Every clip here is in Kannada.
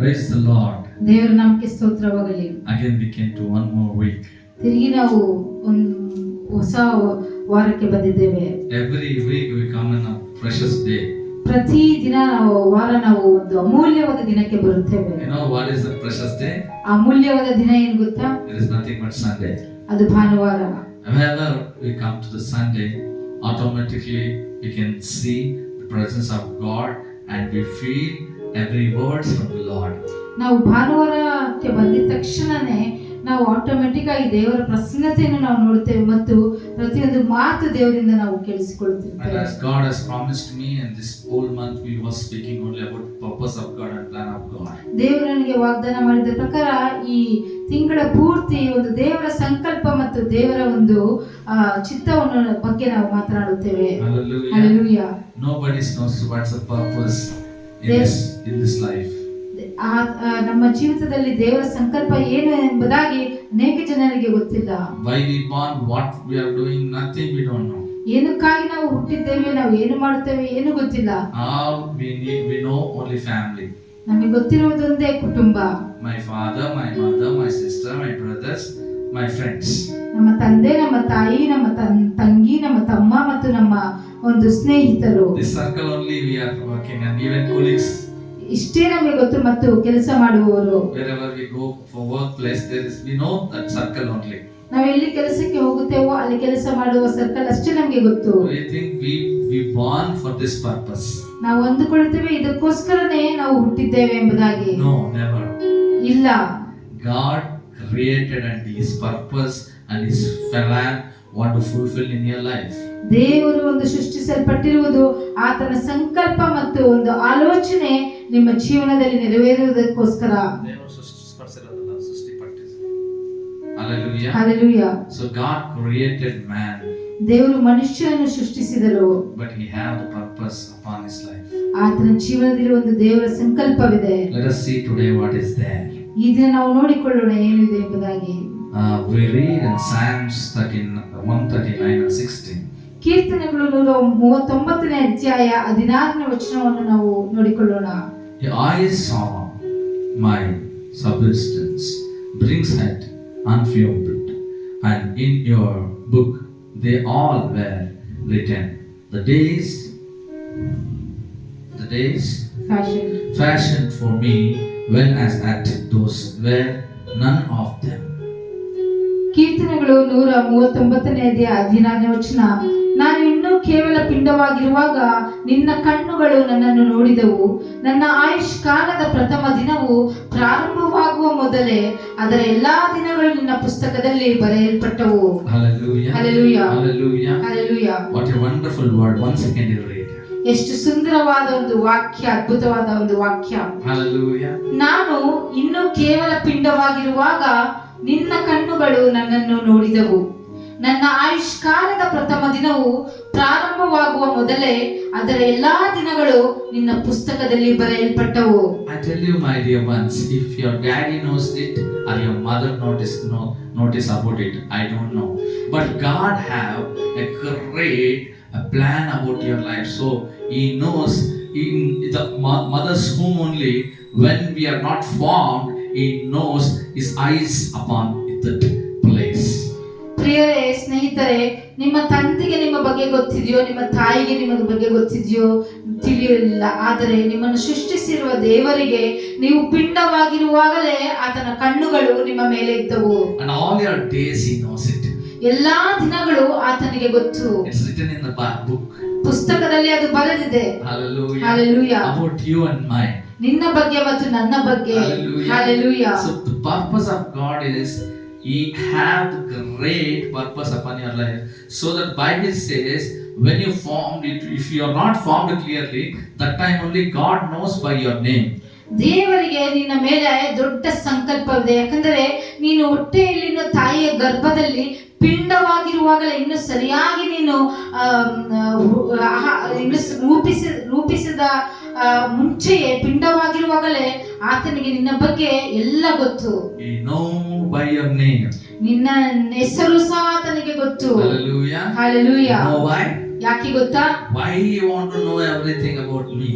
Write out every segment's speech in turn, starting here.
Praise the Lord. ದೇವರ ನಾಮಕ್ಕೆ ಸ್ತೋತ್ರವಾಗಲಿ. Again we came to one more week. ತಿರುಗಿ ನಾವು ಒಂದು ಹೊಸ ವಾರಕ್ಕೆ ಬಂದಿದ್ದೇವೆ. Every week we come on a precious day. ಪ್ರತಿ ದಿನ ನಾವು ಒಂದು ಅಮೂಲ್ಯವಾದ ದಿನಕ್ಕೆ ಬರುತ್ತೇವೆ. You know what is the precious day? ಅಮೂಲ್ಯವಾದ ದಿನ ಏನು ಗೊತ್ತಾ? It is nothing but Sunday. ಅದು ಭಾನುವಾರ. Whenever we come to the Sunday, automatically we can see the presence of God and we feel every word from the Lord. ನಾವು ಭಾನುವಾರಕ್ಕೆ ಬಂದಿದ ತಕ್ಷಣನೇ ನಾವು ಆಟೋಮೆಟಿಕ್ ಆಗಿ ದೇವರ ಪ್ರಸನ್ನತೆಯನ್ನು ನಾವು ನೋಡುತ್ತೇವೆ ಮತ್ತು ಪ್ರತಿಯೊಂದು ಮಾತು ದೇವರಿಂದ ನಾವು ಕೇಳಿಸಿಕೊಳ್ಳುತ್ತೇವೆ. And as God has promised me, and this whole month we were speaking only about the purpose of God and plan of God. ದೇವರು ನನಗೆ ವಾಗ್ದಾನ ಮಾಡಿದ ಪ್ರಕಾರ ಈ ತಿಂಗಳ ಪೂರ್ತಿ ಒಂದು ದೇವರ ಸಂಕಲ್ಪ ಮತ್ತು ದೇವರ ಒಂದು ಚಿತ್ತವನ್ನು ಬಗ್ಗೆ ನಾವು ಮಾತನಾಡುತ್ತೇವೆ. Hallelujah. Hallelujah. Nobody knows what's the purpose in this life. ನಮ್ಮ ಜೀವಿತದಲ್ಲಿ ದೇವರ ಸಂಕಲ್ಪ ಏನು ಎಂಬುದಾಗಿ ಅನೇಕ ಜನರಿಗೆ ಗೊತ್ತಿಲ್ಲ. Why we born, what we are doing, nothing we don't know. ಏನಕ್ಕಾಗಿ ನಾವು ಹುಟ್ಟಿದ್ದೇವೆ, ನಾವು ಏನು ಮಾಡುತ್ತೇವೆ ಏನು ಗೊತ್ತಿಲ್ಲ. All we know only family. ನಮಗೆ ಗೊತ್ತಿರುವುದೊಂದೇ ಕುಟುಂಬ. My father, my mother, my sister, my brothers, my friends. ನಮ್ಮ ತಂದೆ, ನಮ್ಮ ತಾಯಿ, ನಮ್ಮ ತಂಗಿ, ನಮ್ಮ ತಮ್ಮ ಮತ್ತು ನಮ್ಮ ಒಂದು ಸ್ನೇಹಿತರು. This circle only we are working, and even colleagues. ಇಷ್ಟೇ ನಮಗೆ ಗೊತ್ತು ಮತ್ತು ಕೆಲಸ ಮಾಡುವವರು. Wherever we go for workplace, we know that circle only. ನಾವು ಎಲ್ಲಿ ಕೆಲಸಕ್ಕೆ ಹೋಗುತ್ತೇವೋ ಅಲ್ಲಿ ಕೆಲಸ ಮಾಡುವ ಸರ್ಕಲ್ ಅಷ್ಟೇ ನಮಗೆ ಗೊತ್ತು. We think we born for this purpose. ನಾವು ಅಂದುಕೊಳ್ಳುತ್ತೇವೆ ಇದಕ್ಕೋಸ್ಕರನೇ ನಾವು ಹುಟ್ಟಿದ್ದೇವೆ ಎಂಬುದಾಗಿ. No, never. ಇಲ್ಲ. God created and His purpose and His plan want to fulfill in your life. ದೇವರು ಒಂದು ಸೃಷ್ಟಿಸಲ್ಪಟ್ಟಿರುವುದು ಆತನ ಸಂಕಲ್ಪ ಮತ್ತು ಒಂದು ಆಲೋಚನೆ ನಿಮ್ಮ ಜೀವನದಲ್ಲಿ ನೆರವೇರುವುದಕ್ಕೋಸ್ಕರ. ದೇವರು ಸೃಷ್ಟಿಸಿರೋದಲ್ಲ, ಸೃಷ್ಟಿಪಟ್ಟಿದ್ದು. Hallelujah. Hallelujah. So God created man. ದೇವರು ಮನುಷ್ಯನನ್ನು ಸೃಷ್ಟಿಸಿದರು. But He have the purpose upon his life. ಆತನ ಜೀವನದಲ್ಲಿ ಒಂದು ದೇವರ ಸಂಕಲ್ಪವಿದೆ. Let us see today what is there. ಈ ದಿನ ನಾವು ನೋಡಿಕೊಳ್ಳೋಣ ಏನಿದೆ ಎಂಬುದಾಗಿ. We read in Psalms 139 and 16. ಕೀರ್ತನೆಗಳು 139ನೇ ಅಧ್ಯಾಯ 16ನೇ ವಚನವನ್ನು ನಾವು ನೋಡಿಕೊಳ್ಳೋಣ. Your eyes saw my substance, brings it unfiltered, and in your book they all were written. The days fashioned for me, when as at those were none of them. ಕೀರ್ತನೆಗಳು 139ನೇ ಅಧ್ಯಾಯ 16ನೇ ವಚನ. ನಾನು ಇನ್ನೂ ಕೇವಲ ಪಿಂಡವಾಗಿರುವಾಗ ನಿನ್ನ ಕಣ್ಣುಗಳು ನನ್ನನ್ನು ನೋಡಿದವು. ನನ್ನ ಆಯುಷ್ ಕಾಲದ ಪ್ರಥಮ ದಿನವು ಪ್ರಾರಂಭವಾಗುವ ಮೊದಲೇ ಅದರ ಎಲ್ಲಾ ದಿನಗಳು ನಿನ್ನ ಪುಸ್ತಕದಲ್ಲಿ ಬರೆಯಲ್ಪಟ್ಟವು. Hallelujah. Hallelujah. Hallelujah. Hallelujah. What a wonderful word. Once again you read. ಎಷ್ಟು ಸುಂದರವಾದ ಒಂದು ವಾಕ್ಯ, ಅದ್ಭುತವಾದ ಒಂದು ವಾಕ್ಯ. Hallelujah. ನಾನು ಇನ್ನೂ ಕೇವಲ ಪಿಂಡವಾಗಿರುವಾಗ ನಿನ್ನ ಕಣ್ಣುಗಳು ನನ್ನನ್ನು ನೋಡಿದವು. ನನ್ನ ಆಯುಷ್ ಕಾಲದ ಪ್ರಥಮ ದಿನವು ಪ್ರಾರಂಭವಾಗುವ ಮೊದಲೇ ಅದರ ಎಲ್ಲಾ ದಿನಗಳು ನಿನ್ನ ಪುಸ್ತಕದಲ್ಲಿ ಬರೆಯಲ್ಪಟ್ಟವು. I tell you, my dear ones, if your daddy knows it or your mother notice about it, I don't know. But God have a great plan about your life. So He knows in the mother's womb only, when we are not formed, He knows His eyes upon that place. ಪ್ರಿಯರೇ, ಸ್ನೇಹಿತರೆ, ನಿಮ್ಮ ತಂದೆಗೆ ನಿಮ್ಮ ಬಗ್ಗೆ ಗೊತ್ತಿದೆಯೋ, ನಿಮ್ಮ ತಾಯಿಗೆ ನಿಮ್ಮ ಬಗ್ಗೆ ಗೊತ್ತಿದೆಯೋ ತಿಳಿಯಲಿಲ್ಲ. ಆದರೆ ನಿಮ್ಮನ್ನು ಸೃಷ್ಟಿಸಿರುವ ದೇವರಿಗೆ ನೀವು ಪಿಂಡವಾಗಿರುವಾಗಲೇ ಆತನ ಕಣ್ಣುಗಳು ನಿಮ್ಮ ಮೇಲೆ ಇದ್ದವು. And all your days He knows it. ಎಲ್ಲಾ ದಿನಗಳು ಆತನಿಗೆ ಗೊತ್ತು. It's written in the book. ಪುಸ್ತಕದಲ್ಲಿ ಅದು ಬರೆದಿದೆ. Hallelujah. Hallelujah. About you and mine. ನಿನ್ನ ಬಗ್ಗೆ ಮತ್ತು ನನ್ನ ಬಗ್ಗೆ. Hallelujah. So the purpose of God is He have the great purpose upon your life. So that Bible says, when you formed it, if you are not formed clearly, that time only God knows by your name. ದೇವರಿಗೆ ನಿನ್ನ ಮೇಲೆ ದೊಡ್ಡ ಸಂಕಲ್ಪವಿದೆ. ಯಾಕಂದರೆ ನೀನು ಹೊಟ್ಟೆಯಲ್ಲಿನ ತಾಯಿಯ ಗರ್ಭದಲ್ಲಿ ಪಿಂಡವಾಗಿರುವಾಗಲೇ ಇನ್ನು ಸರಿಯಾಗಿ ನೀನು ರೂಪಿಸಿದ ಮುಂಚೆಯೇ ಪಿಂಡವಾಗಿರುವಾಗಲೇ ಆತನಿಗೆ ನಿನ್ನ ಬಗ್ಗೆ ಎಲ್ಲ ಗೊತ್ತು. He know by your name. ನಿನ್ನ ಹೆಸರು ಸಹ ಆತನಿಗೆ ಗೊತ್ತು. Hallelujah. Hallelujah. Know why? ಯಾಕೆ ಗೊತ್ತಾ? Why you want to know everything about me?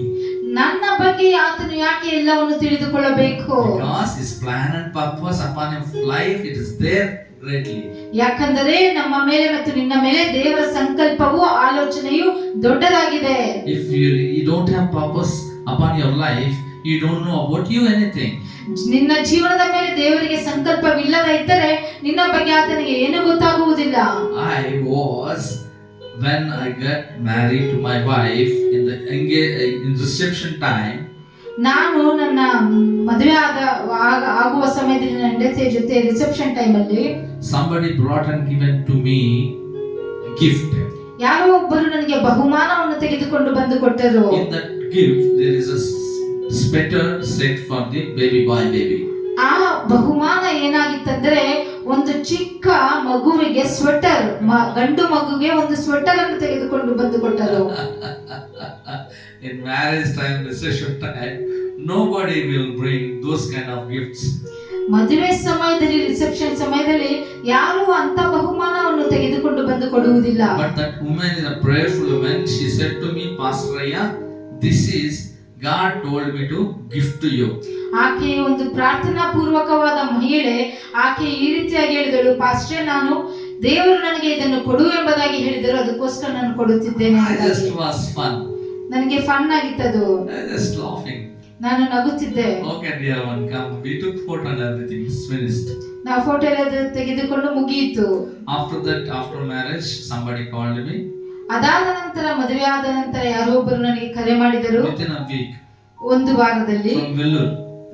ನನ್ನ ಬಗ್ಗೆ ಆತನು ಯಾಕೆ ಎಲ್ಲವನ್ನು ತಿಳಿದುಕೊಳ್ಳಬೇಕು? Because His plan and purpose upon your life, it is there greatly. ಯಾಕಂದರೆ ನಮ್ಮ ಮೇಲೆ ಮತ್ತು ನಿನ್ನ ಮೇಲೆ ದೇವರ ಸಂಕಲ್ಪವು ಆಲೋಚನೆಯು ದೊಡ್ಡದಾಗಿದೆ. If you don't have purpose upon your life, you don't know about you anything. ನಿನ್ನ ಜೀವನದ ಮೇಲೆ ದೇವರಿಗೆ ಸಂಕಲ್ಪವಿಲ್ಲದ ಇದ್ದರೆ ನಿನ್ನ ಬಗ್ಗೆ ಆತನಿಗೆ ಏನು ಗೊತ್ತಾಗುವುದಿಲ್ಲ. I was, when I got married to my wife in reception time, ನಾನು ನನ್ನ ಮದುವೆ ಆಗುವ ಸಮಯದಲ್ಲಿ ನನ್ನ ಹೆಂಡತಿಯ ಜೊತೆ ರಿಸೆಪ್ಷನ್ ಟೈಮ್ ಅಲ್ಲಿ somebody brought and given to me a gift. ಯಾರೋ ಒಬ್ಬರು ನನಗೆ ಬಹುಮಾನವನ್ನು ತೆಗೆದುಕೊಂಡು ಬಂದು ಕೊಟ್ಟರು. In that gift there is a sweater set for the baby boy baby. ಆ ಬಹುಮಾನ ಏನಾಗಿತ್ತಂದ್ರೆ ಒಂದು ಚಿಕ್ಕ ಮಗುವಿಗೆ ಸ್ವೆಟರ್, ಗಂಡು ಮಗುಗೆ ಒಂದು ಸ್ವೆಟರ್ ಅನ್ನು ತೆಗೆದುಕೊಂಡು ಬಂದು ಕೊಟ್ಟರು. In marriage time, reception time, nobody will bring those kind of gifts. ಮದುವೆ ಸಮಯದಲ್ಲಿ, ರಿಸೆಪ್ಷನ್ ಸಮಯದಲ್ಲಿ ಯಾರು ಅಂತ ಬಹುಮಾನವನ್ನು ತೆಗೆದುಕೊಂಡು ಬಂದು ಕೊಡುವುದಿಲ್ಲ. But that woman is a prayerful woman. She said to me, Pastor Raya, this is God told me to give to you. ಆಕೆ ಒಂದು ಪ್ರಾರ್ಥನಾ ಪೂರ್ವಕವಾದ ಮಹಿಳೆ. ಆಕೆ ಈ ರೀತಿಯಾಗಿ ಹೇಳಿದಳು, ಪಾಸ್ಟರ್, ನಾನು ದೇವರು ನನಗೆ ಇದನ್ನು ಕೊಡು ಎಂಬುದಾಗಿ ಹೇಳಿದರು, ಅದಕ್ಕೋಸ್ಕರ ನಾನು ಕೊಡುತ್ತಿದ್ದೇನೆ. I just was fun. ನನಗೆ ಫನ್ ಆಗಿತ್ತದು. I just laughing. ನಾನು ನಗುತ್ತಿದ್ದೆ. Okay, dear one, come. We took photo and everything. It's finished. ನಾವು ಫೋಟೋ ಎಲ್ಲ ತೆಗೆದುಕೊಂಡು ಮುಗಿಯಿತು. After that, after marriage, somebody called me. ಅದಾದ ನಂತರ, ಮದುವೆ ಆದ ನಂತರ ಯಾರೋ ಒಬ್ಬರು ನನಗೆ ಕರೆ ಮಾಡಿದರು. Within a week. ಒಂದು ವಾರದಲ್ಲಿ. From Vellore.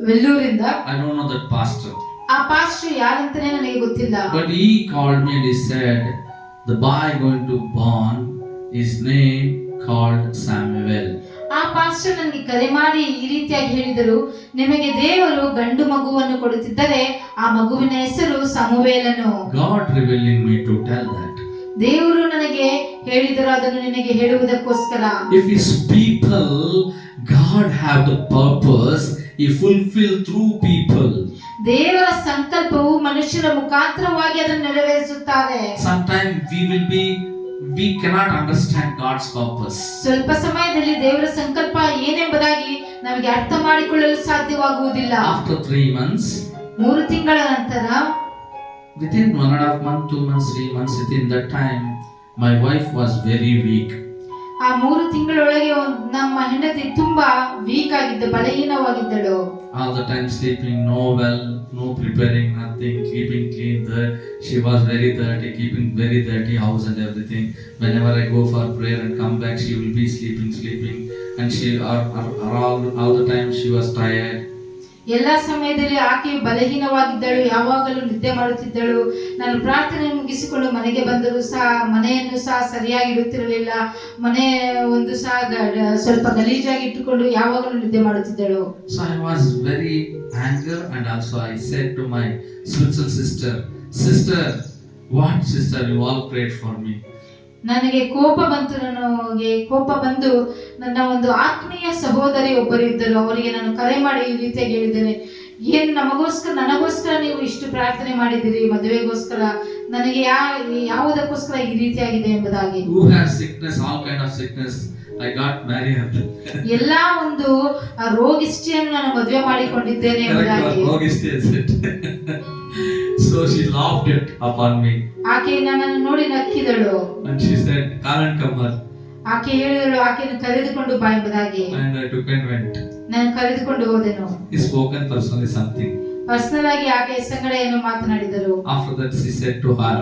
ವೆಲ್ಲೂರಿಂದ. I don't know that pastor. ಆ ಪಾಸ್ಟರ್ ಯಾರಂತಾನೆ ನನಗೆ ಗೊತ್ತಿಲ್ಲ. But he called me and he said, the boy going to born, his name called Samuel. ಆ ಪಾಸ್ಟರ್ ನನಗೆ ಕರೆ ಮಾಡಿ ಈ ರೀತಿಯಾಗಿ ಹೇಳಿದರು, ನಿಮಗೆ ದೇವರು ಗಂಡು ಮಗುವನ್ನು ಕೊಡುತ್ತಿದ್ದರೆ ಆ ಮಗುವಿನ ಹೆಸರು ಸಮುವೇಲನು. God revealing me to tell that. ದೇವರು ನನಗೆ ಹೇಳಿದರು ಅದನ್ನು ನಿನಗೆ ಹೇಳುವುದಕ್ಕೋಸ್ಕರ. If His people, God have the purpose, He fulfill through people. ದೇವರ ಸಂಕಲ್ಪವು ಮನುಷ್ಯರ ಮುಖಾಂತರವಾಗಿ ಅದನ್ನು ನೆರವೇರಿಸುತ್ತಾರೆ. Sometimes we cannot understand God's purpose. ಸ್ವಲ್ಪ ಸಮಯದಲ್ಲಿ ದೇವರ ಸಂಕಲ್ಪ ಏನೆಂಬುದಾಗಿ ನಮಗೆ ಅರ್ಥ ಮಾಡಿಕೊಳ್ಳಲು ಸಾಧ್ಯವಾಗುವುದಿಲ್ಲ. After 3 months, 3 ತಿಂಗಳ ನಂತರ, within 1.5 months, 2 months, 3 months, within that time, my wife was very weak. ಆ 3 ತಿಂಗಳೊಳಗೆ ನಮ್ಮ ಹೆಂಡತಿ ತುಂಬಾ ವೀಕ್ ಆಗಿದ್ದ, ಬಲಹೀನವಾಗಿದ್ದಳು. All the time sleeping, no well, no preparing, nothing, keeping clean. She was very dirty, keeping very dirty house and everything. Whenever I go for prayer and come back, she will be sleeping, and she all the time she was tired. ಎಲ್ಲ ಸಮಯದಲ್ಲಿ ಆಕೆ ಬಲಹೀನವಾಗಿದ್ದಳು, ಯಾವಾಗಲೂ ನಿದ್ದೆ ಮಾಡುತ್ತಿದ್ದಳು. ನಾನು ಪ್ರಾರ್ಥನೆ ಮುಗಿಸಿಕೊಂಡು ಮನೆಗೆ ಬಂದರೂ ಸಹ ಮನೆಯನ್ನು ಸಹ ಸರಿಯಾಗಿ ಇಡುತ್ತಿರಲಿಲ್ಲ. ಮನೆ ಒಂದು ಸಹ ಸ್ವಲ್ಪ ಗಲೀಜಾಗಿ ಇಟ್ಟುಕೊಂಡು ಯಾವಾಗಲೂ ನಿದ್ದೆ ಮಾಡುತ್ತಿದ್ದಳು. So I was very angry, and also I said to my spiritual sister, what sister, you all prayed for me. ನನಗೆ ಕೋಪ ಬಂದು ನನ್ನ ಒಂದು ಆತ್ಮೀಯ ಸಹೋದರಿ ಒಬ್ಬರು ಇದ್ದರು. ಅವರಿಗೆ ನಾನು ಕರೆ ಮಾಡಿ ಈ ರೀತಿಯಾಗಿ ಹೇಳಿದ್ದೇನೆ, ಏನು ನನಗೋಸ್ಕರ ನೀವು ಇಷ್ಟು ಪ್ರಾರ್ಥನೆ ಮಾಡಿದಿರಿ, ಮದುವೆಗೋಸ್ಕರ, ನನಗೆ ಯಾವುದಕ್ಕೋಸ್ಕರ ಈ ರೀತಿಯಾಗಿದೆ ಎಂಬುದಾಗಿ. Who has sickness, all kind of sickness, I got married. ಎಲ್ಲಾ ಒಂದು ರೋಗಿಷ್ಟಿಯನ್ನು ನಾನು ಮದುವೆ ಮಾಡಿಕೊಂಡಿದ್ದೇನೆ ಎಂಬುದಾಗಿ. So she laughed it upon me. ಆಕೆ ನನ್ನನ್ನು ನೋಡಿ ನಕ್ಕಿದಳು. And she said, "Come and come her." ಆಕೆ ಹೇಳಿದಳು, ಆಕೆಯನ್ನು ಕರೆದುಕೊಂಡು ಬಾ ಎಂಬುದಾಗಿ. And I took and went. ನಾನು ಕರೆದುಕೊಂಡು ಹೋದೆನು. He spoken personally something. Personal ಆಗಿ ಆಕೆ ಸಂಗಡ ಏನು ಮಾತನಾಡಿದರು. After that she said to her,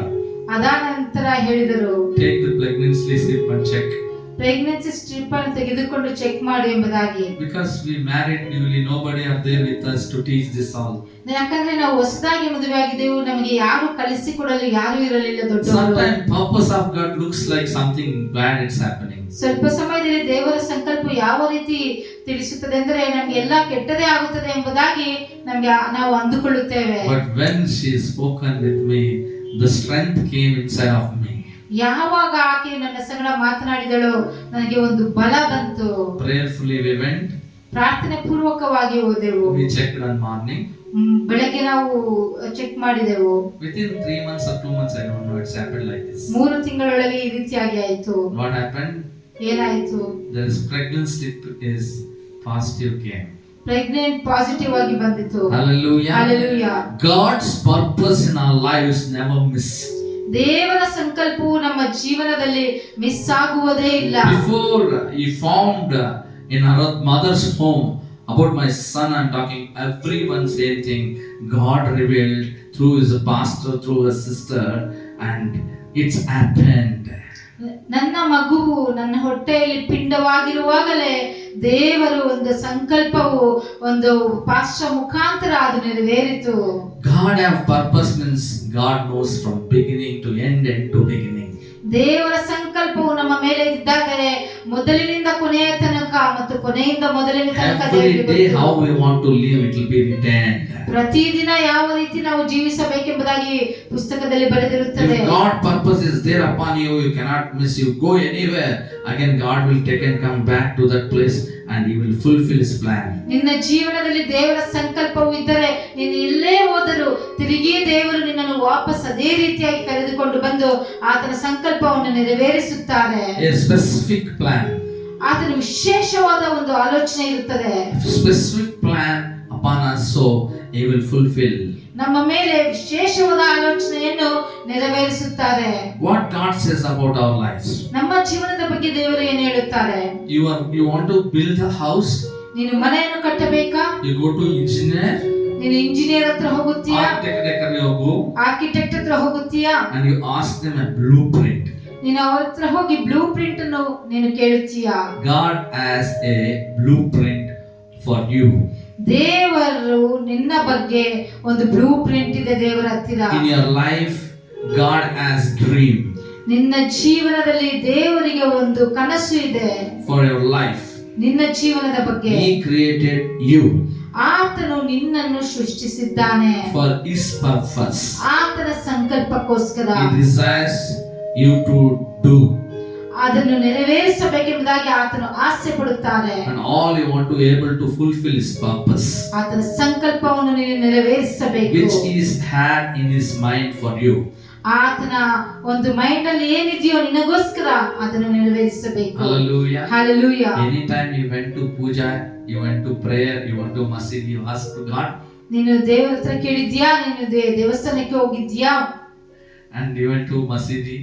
ಅದಾದ ನಂತರ ಹೇಳಿದರು, take the pregnancy slip and check. Pregnancy strip ಅನ್ನು ತೆಗೆದುಕೊಂಡು ಚೆಕ್ ಮಾಡಿ ಎಂಬುದಾಗಿ. Because we married newly, nobody are there with us to teach this all. ಯಾಕಂದ್ರೆ ನಾವು ಹೊಸದಾಗಿ ಮದುವೆ ಆಗಿದ್ದೆವು, ನಮಗೆ ಯಾರು ಕಲಿಸಿಕೊಡಲು ಯಾರು ಇರಲಿಲ್ಲ ದೊಡ್ಡವರು. Sometimes purpose of God looks like something bad is happening. ಸ್ವಲ್ಪ ಸಮಯದಲ್ಲಿ ದೇವರ ಸಂಕಲ್ಪ ಯಾವ ರೀತಿ ತಿಳಿಸುತ್ತದೆ ಅಂದ್ರೆ ನಮಗೆ ಎಲ್ಲ ಕೆಟ್ಟದೇ ಆಗುತ್ತದೆ ಎಂಬುದಾಗಿ ನಾವು ಅಂದುಕೊಳ್ಳುತ್ತೇವೆ. But when she spoken with me, the strength came inside of me. ಯಾವಾಗ ಆಕೆ ನನ್ನ ಸಂಗಡ ಮಾತನಾಡಿದಳು, ನನಗೆ ಒಂದು ಬಲ ಬಂತು. Prayerfully we went. ಪ್ರಾರ್ಥನೆ ಪೂರ್ವಕವಾಗಿ ಹೋದೆವು. We checked on morning. ಬೆಳಗ್ಗೆ ನಾವು ಚೆಕ್ ಮಾಡಿದೆವು. Within 3 months or 2 months, I don't know, it's happened like this. 3 ತಿಂಗಳೊಳಗೆ ಈ ರೀತಿಯಾಗಿ ಆಯಿತು. What happened? ಏನಾಯಿತು? There is pregnancy slip is positive came. Pregnant positive ಆಗಿ ಬಂದಿತು. Hallelujah. Hallelujah. God's purpose in our lives never miss. ದೇವರ ಸಂಕಲ್ಪವು ನಮ್ಮ ಜೀವನದಲ್ಲಿ ಮಿಸ್ ಆಗುವುದೇ ಇಲ್ಲ. Before he found in her mother's home about my son, I'm talking, everyone same thing. God revealed through his pastor, through his sister, and it's happened. ನನ್ನ ಮಗುವು ನನ್ನ ಹೊಟ್ಟೆಯಲ್ಲಿ ಪಿಂಡವಾಗಿರುವಾಗಲೇ ದೇವರು ಒಂದು ಸಂಕಲ್ಪವು ಒಂದು ಪಾಸ್ಟರ್ ಮುಖಾಂತರ ಅದು ನೆರವೇರಿತು. God have purpose means God knows from beginning to end to beginning. ದೇವರ ಸಂಕಲ್ಪವು ನಮ್ಮ ಮೇಲೆ ಇದ್ದಾದರೆ ಮೊದಲಿನಿಂದ ಕೊನೆಯ ತನಕ ಮತ್ತು ಕೊನೆಯಿಂದ ಮೊದಲಿನ ತನಕ Every day how we want to live, it will be written. ಪ್ರತಿದಿನ ಯಾವ ರೀತಿ ನಾವು ಜೀವಿಸಬೇಕೆಂಬುದಾಗಿ ಪುಸ್ತಕದಲ್ಲಿ ಬರೆದಿರುತ್ತದೆ. If God purpose is there upon you, you cannot miss. You go anywhere, again God will take and come back to that place and he will fulfill his plan. ನಿನ್ನ ಜೀವನದಲ್ಲಿ ದೇವರ ಸಂಕಲ್ಪವು ಇದ್ದರೆ ನೀನು ಎಲ್ಲೇ ಹೋದರೂ ತಿರುಗಿ ದೇವರು ನಿನ್ನನ್ನು ವಾಪಸ್ ಅದೇ ರೀತಿಯಾಗಿ ಕರೆದುಕೊಂಡು ಬಂದು ಆತನ ಸಂಕಲ್ಪವನ್ನು ನೆರವೇರಿಸುತ್ತಾರೆ. A specific plan. ಆತನ ವಿಶೇಷವಾದ ಒಂದು ಆಲೋಚನೆ ಇರುತ್ತದೆ. Specific plan upon us, so he will fulfill. ನಮ್ಮ ಮೇಲೆ ವಿಶೇಷವಾದ ಆಲೋಚನೆಯನ್ನು ನೆರವೇರಿಸುತ್ತಾರೆ. What God says about our lives. ನಮ್ಮ ಜೀವನದ ಬಗ್ಗೆ ದೇವರು ಏನು ಹೇಳುತ್ತಾರೆ? You want to build a house? ನೀನು ಮನೆಯನ್ನು ಕಟ್ಟಬೇಕಾ? You go to engineer. ನೀನು ಇಂಜಿನಿಯರ್ ಹತ್ರ ಹೋಗುತ್ತೀಯಾ? Architect ಹತ್ರ ಹೋಗುತ್ತೀಯಾ? And you ask them a blueprint. ನೀನು ಅವರ ಹತ್ರ ಹೋಗಿ ಬ್ಲೂ ಪ್ರಿಂಟ್ ಅನ್ನು ನೀನು ಕೇಳುತ್ತೀಯಾ? God has a blueprint for you. ದೇವರು ನಿನ್ನ ಬಗ್ಗೆ ಒಂದು ಬ್ಲೂ ಪ್ರಿಂಟ್ ಇದೆ ದೇವರ ಹತ್ತಿರ. In your life God has dream. ನಿನ್ನ ಜೀವನದಲ್ಲಿ ದೇವರಿಗೆ ಒಂದು ಕನಸು ಇದೆ. For your life. ನಿನ್ನ ಜೀವನದ ಬಗ್ಗೆ. He created you. ಆತನು ನಿನ್ನನ್ನು ಸೃಷ್ಟಿಸಿದ್ದಾನೆ. For his purpose. ಆತನ ಸಂಕಲ್ಪಕ್ಕೋಸ್ಕರ. He desires you to do. ಅದನ್ನು ನೆರವೇರಿಸಬೇಕೆಂಬುದಾಗಿ ಆತನು ಆಸೆ ಪಡುತ್ತಾರೆ. And all you want to able to fulfill his purpose. ಆತನ ಸಂಕಲ್ಪವನ್ನು ನೀನು ನೆರವೇರಿಸಬೇಕು. Which is had in his mind for you. ಆತನ ಒಂದು ಮೈಂಡ್ ಅಲ್ಲಿ ಏನಿದೆಯೋ ನಿನಗೋಸ್ಕರ ಅದನ್ನು ನೆರವೇರಿಸಬೇಕು. Hallelujah. Hallelujah. Anytime you went to puja, you went to prayer, you went to masjid, you asked to God. ನೀನು ದೇವರ ಹತ್ರ ಕೇಳಿದ್ಯಾ? ನೀನು ದೇವಸ್ಥಾನಕ್ಕೆ ಹೋಗಿದ್ಯಾ? And you went to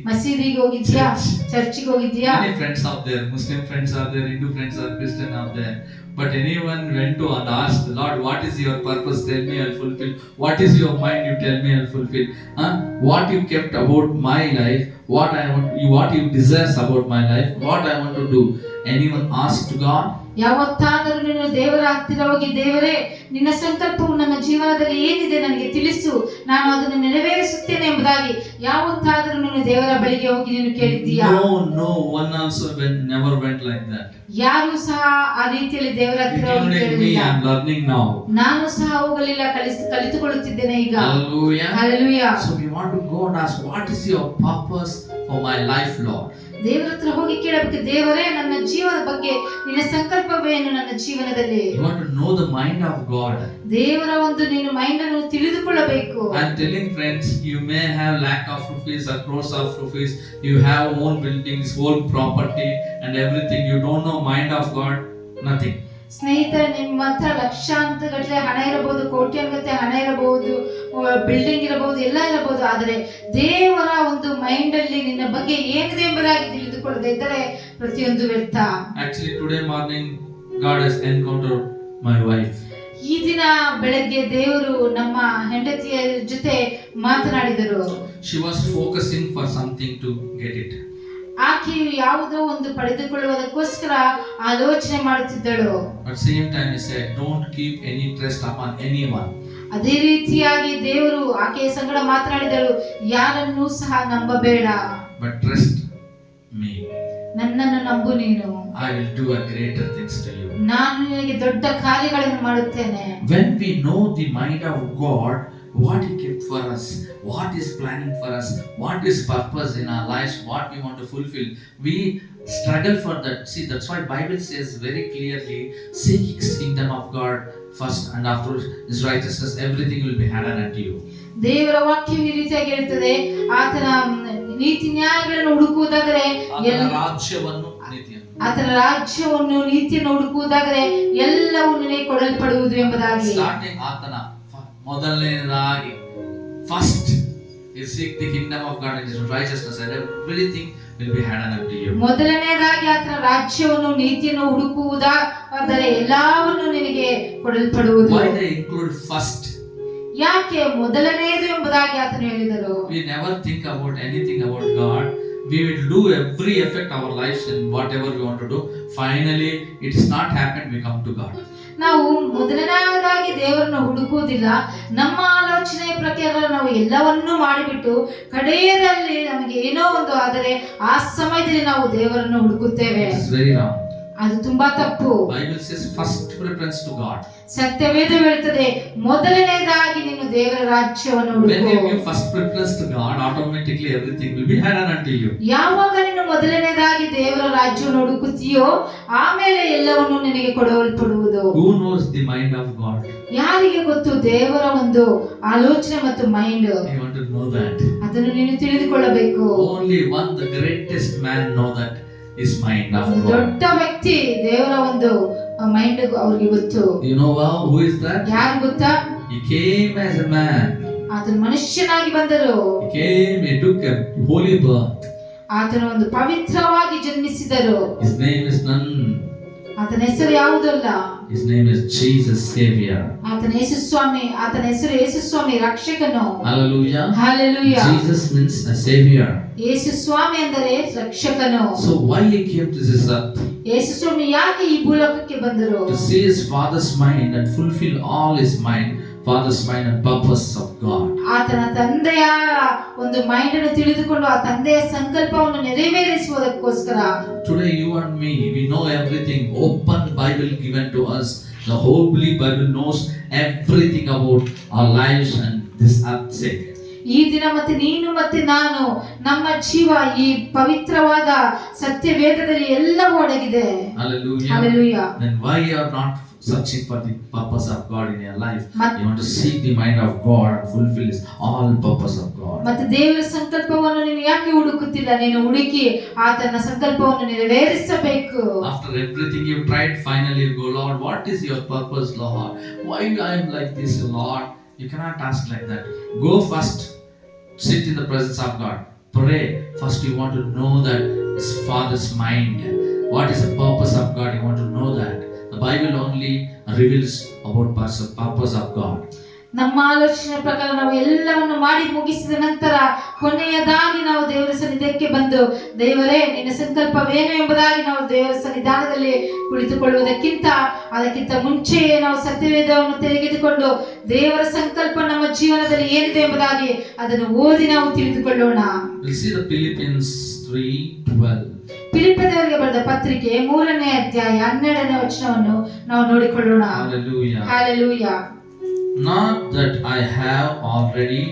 ಮಸೀದಿಗೆ ಹೋಗಿದ್ಯಾ? ಚರ್ಚಿಗೆ ಹೋಗಿದ್ಯಾ? Many friends out there, Muslim friends are there, Hindu friends are Christian out there. But anyone went to and asked, Lord, what is your purpose? Tell me, I'll fulfill. What is your mind? You tell me, I'll fulfill. What you kept about my life? What you desires about my life? What I want to do? Anyone asked to God? ಯಾವತ್ತಾದರೂ ನೀನು ದೇವರ ಹತ್ತಿರ ಹೋಗಿ, ದೇವರೇ ನಿನ್ನ ಸಂಕಲ್ಪವು ನನ್ನ ಜೀವನದಲ್ಲಿ ಏನಿದೆ ನನಗೆ ತಿಳಿಸು, ನಾನು ಅದನ್ನು ನೆರವೇರಿಸುತ್ತೇನೆ ಎಂಬುದಾಗಿ ಯಾವತ್ತಾದರೂ ನೀನು ದೇವರ ಬಳಿಗೆ ಹೋಗಿ ನೀನು ಕೇಳಿದ್ದೀಯಾ? No, one also never went like that. ಯಾರು ಸಹ ಆ ರೀತಿಯಲ್ಲಿ ದೇವರ ಹತ್ತಿರ ಹೋಗಿ ಕೇಳಲಿಲ್ಲ. I am learning now. ನಾನು ಸಹ ಹೋಗಲಿಲ್ಲ, ಕಲಿತುಕೊಳ್ಳುತ್ತಿದ್ದೇನೆ ಈಗ. Hallelujah. Hallelujah. So we want to go and ask, what is your purpose for my life, Lord? ದೇವರ ಹತ್ರ ಹೋಗಿ ಕೇಳಬೇಕು, ದೇವರೇ ನನ್ನ ಜೀವನದ ಬಗ್ಗೆ ನಿನ್ನ ಸಂಕಲ್ಪವೇನು ನನ್ನ ಜೀವನದಲ್ಲಿ? You want to know the mind of God. ದೇವರ ಒಂದು ನೀನು ಮೈಂಡ್ ಅನ್ನು ತಿಳಿದುಕೊಳ್ಳಬೇಕು. I am telling friends, you may have lakh of rupees or crores of rupees, you have own buildings, own property and everything, you don't know mind of God, nothing. ಸ್ನೇಹಿತರೆ, ನಿಮ್ಮ ಹತ್ರ ಲಕ್ಷಾಂತಗಟ್ಟಲೆ ಹಣ ಇರಬಹುದು, ಕೋಟ್ಯಾಂಗಟ್ಟಲೆ ಹಣ ಇರಬಹುದು, ಬಿಲ್ಡಿಂಗ್ ಇರಬಹುದು, ಎಲ್ಲ ಇರಬಹುದು, ಆದರೆ ದೇವರ ಒಂದು ಮೈಂಡ್ ಅಲ್ಲಿ ನಿನ್ನ ಬಗ್ಗೆ ಏನಿದೆ ಎಂಬುದಾಗಿ ತಿಳಿದುಕೊಳ್ಳದೆ ಇದ್ದರೆ ಪ್ರತಿಯೊಂದು ವ್ಯರ್ಥ. Actually today morning God has encountered my wife. ಈ ದಿನ ಬೆಳಗ್ಗೆ ದೇವರು ನಮ್ಮ ಹೆಂಡತಿಯ ಜೊತೆ ಮಾತನಾಡಿದರು. She was focusing for something to get it. ಆಕೆಯು ಯಾವುದೋ ಒಂದು ಪಡೆದುಕೊಳ್ಳುವುದಕ್ಕೋಸ್ಕರ ಆಲೋಚನೆ ಮಾಡುತ್ತಿದ್ದಳು. At same time he said, don't keep any trust upon anyone. ಅದೇ ರೀತಿಯಾಗಿ ದೇವರು ಆಕೆಯ ಸಂಗಡ ಮಾತನಾಡಿದಳು, ಯಾರನ್ನೂ ಸಹ ನಂಬಬೇಡ, but trust me. ನನ್ನನ್ನು ನಂಬು ನೀನು. I will do a greater things to you. ನಾನು ನಿನಗೆ ದೊಡ್ಡ ಕಾರ್ಯಗಳನ್ನು ಮಾಡುತ್ತೇನೆ. When we know the mind of God, what he kept for us, what is planning for us, what is purpose in our lives, what we want to fulfill, we struggle for that. See, that's why Bible says very clearly, seek his kingdom of God first, and after his righteousness everything will be added unto you. ದೇವರ ವಾಕ್ಯವು ಈ ರೀತಿಯಾಗಿ ಹೇಳುತ್ತದೆ, ಆತನ ನೀತಿ ನ್ಯಾಯಗಳನ್ನು ಹುಡುಕುವುದಾದರೆ ರಾಜ್ಯವನ್ನು ಆತನ ರಾಜ್ಯವನ್ನು ನೀತಿಯನ್ನು ಹುಡುಕುವುದಾದರೆ ಎಲ್ಲವೂ ನಿನಗೆ ಕೊಡಲ್ಪಡುವುದು ಎಂಬುದಾಗಿ. ಸ್ಟಾರ್ಟಿಂಗ್ ಆತನ ಮೊದಲನೇದಾಗಿ first you seek the kingdom of God and his righteousness and everything will be handed unto you. ಮೊದಲನೇದಾಗಿ ಆತನ ರಾಜ್ಯವನ್ನು ನೀತಿಯನ್ನು ಹುಡುಕುವುದಾದರೆ ಎಲ್ಲವನ್ನೂ ನಿನಗೆ ಕೊಡಲ್ಪಡುವುದು. Why they include first? ಯಾಕೆ ಮೊದಲನೆಯದು ಎಂಬುದಾಗಿ ಆತನು ಹೇಳಿದರು. We never think about anything about God. We will do every effect our lives in whatever we want to do. Finally, it is not happened. We come to God. ನಾವು ಮೊದಲನೇದಾಗಿ ದೇವರನ್ನು ಹುಡುಕುವುದಿಲ್ಲ. ನಮ್ಮ ಆಲೋಚನೆ ಪ್ರಕಾರ ನಾವು ಎಲ್ಲವನ್ನೂ ಮಾಡಿಬಿಟ್ಟು ಕಡೆಯದಲ್ಲಿ ನಮಗೆ ಏನೋ ಒಂದು ಆದರೆ ಆ ಸಮಯದಲ್ಲಿ ನಾವು ದೇವರನ್ನು ಹುಡುಕುತ್ತೇವೆ. It is very wrong. ಅದು ತುಂಬಾ ತಪ್ಪು. Bible says first preference to God. ಸತ್ಯವೇದ ಹೇಳುತ್ತದೆ ಮೊದಲನೇದಾಗಿ ನೀನು ದೇವರ ರಾಜ್ಯವನ್ನು When ಹುಡುಕು. you give first preference to God, automatically everything will be handed unto you. ಯಾವಾಗ ನೀನು ಮೊದಲನೇದಾಗಿ ದೇವರ ರಾಜ್ಯವನ್ನು ಹುಡುಕುತ್ತೀಯೋ ಆಮೇಲೆ ಎಲ್ಲವನ್ನೂ ನಿನಗೆ ಕೊಡಲ್ಪಡುವುದು. Who knows the mind of God? ಯಾರಿಗೆ ಗೊತ್ತು ದೇವರ ಒಂದು ಆಲೋಚನೆ ಮತ್ತು mind? I want to know that. ಅದನ್ನು ನೀನು ತಿಳಿದುಕೊಳ್ಳಬೇಕು. Only one, the greatest man, know that his mind of God. ದೊಡ್ಡ ವ್ಯಕ್ತಿ ದೇವರ ಒಂದು ಮೈಂಡ್ ಅವ್ರಿಗೆ ಗೊತ್ತು. You know who is that? ಯಾರು ಗೊತ್ತಾ? He came as a man. ಆತನು ಮನುಷ್ಯನಾಗಿ ಬಂದರು. He took a holy birth. ಆತನು ಒಂದು ಪವಿತ್ರವಾಗಿ ಜನ್ಮಿಸಿದರು. His name is none. ಆತನ ಹೆಸರು ಯಾವುದಲ್ಲ. His name is Jesus Savior. ಆತನ ಹೆಸರು ಯೇಸು ಸ್ವಾಮಿ ರಕ್ಷಕನು. Hallelujah. Hallelujah. Jesus means a savior. ಯೇಸು ಸ್ವಾಮಿ ಅಂದರೆ ರಕ್ಷಕನು. So why he came to this earth? ಯೇಸು ಸ್ವಾಮಿ ಯಾಕೆ ಈ ಭೂಲೋಕಕ್ಕೆ ಬಂದರು? To see his father's mind and fulfill all his father's mind and purpose of God. ಆತನ ತಂದೆಯ ಒಂದು ಮೈಂಡ್ ಅನ್ನು ತಿಳಿದುಕೊಂಡು ಆ ತಂದೆಯ ಸಂಕಲ್ಪವನ್ನು ನೆರವೇರಿಸುವುದಕ್ಕೋಸ್ಕರ. Today you and me, we know everything. Open Bible given to us. The Holy Bible knows everything about our lives and this earth sake. ಈ ದಿನ ಮತ್ತೆ ನೀನು ಮತ್ತೆ ನಾನು ನಮ್ಮ ಜೀವ ಈ ಪವಿತ್ರವಾದ ಸತ್ಯವೇದದಲ್ಲಿ ಎಲ್ಲವೂ ಅಡಗಿದೆ. Hallelujah. Hallelujah. Then why you are not searching for the purpose of God in your life? You want to seek the mind of God and fulfill his all purpose of God. ಮತ್ತೆ ದೇವರ ಸಂಕಲ್ಪವನ್ನು ನೀನು ಯಾಕೆ ಹುಡುಕುತ್ತಿಲ್ಲ? ನೀನು ಹುಡುಕಿ ಆತನ ಸಂಕಲ್ಪವನ್ನು ನೆರವೇರಿಸಬೇಕು. After everything you tried, finally you go, Lord, what is your purpose, Lord? Why I am like this, Lord? You cannot ask like that. Go first, sit in the presence of God, pray. First you want to know that his father's mind. What is the purpose of God? You want to know that. The Bible only reveals about purpose of God. ನಮ್ಮ ಆಲೋಚನೆ ಪ್ರಕಾರ ನಾವು ಎಲ್ಲವನ್ನು ಮಾಡಿ ಮುಗಿಸಿದ ನಂತರ ಕೊನೆಯದಾಗಿ ನಾವು ದೇವರ ಸನ್ನಿಧಾನಕ್ಕೆ ಬಂದು ದೇವರೇ ನಿನ್ನ ಸಂಕಲ್ಪವೇನು ಎಂಬುದಾಗಿ ನಾವು ದೇವರ ಸನ್ನಿಧಾನದಲ್ಲಿ ಕುಳಿತುಕೊಳ್ಳುವುದಕ್ಕಿಂತ ಅದಕ್ಕಿಂತ ಮುಂಚೆಯೇ ನಾವು ಸತ್ಯವೇದವನ್ನು ತೆಗೆದುಕೊಂಡು ದೇವರ ಸಂಕಲ್ಪ ನಮ್ಮ ಜೀವನದಲ್ಲಿ ಏನಿದೆ ಎಂಬುದಾಗಿ ಅದನ್ನು ಓದಿ ನಾವು ತಿಳಿದುಕೊಳ್ಳೋಣ. We'll see the Philippians 3:12. ಫಿಲಿಪ್ಪದವರಿಗೆ ಬರೆದ ಪತ್ರಿಕೆ 3ನೇ ಅಧ್ಯಾಯ 12ನೇ ವಚನವನ್ನು ನಾವು ನೋಡಿಕೊಳ್ಳೋಣ. Hallelujah. Hallelujah. Not that I have already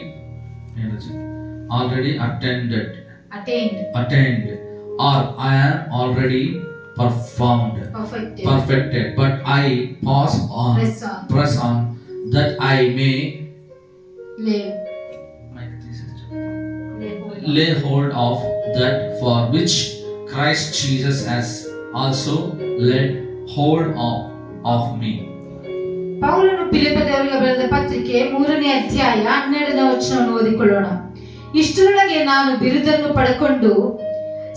attained or I am already perfected, but I press on that I may lay hold of that for which Christ Jesus has also laid hold of me. ಪೌಲನು ಫಿಲಿಪ್ಪದವರಿಗೆ ಬರೆದ ಪತ್ರಿಕೆ 3ನೇ ಅಧ್ಯಾಯ 12ನೇ ವಚನವನ್ನು ಓದಿಕೊಳ್ಳೋಣ. ಇಷ್ಟರೊಳಗೆ ನಾನು ಬಿರುದನ್ನು ಪಡೆಕೊಂಡು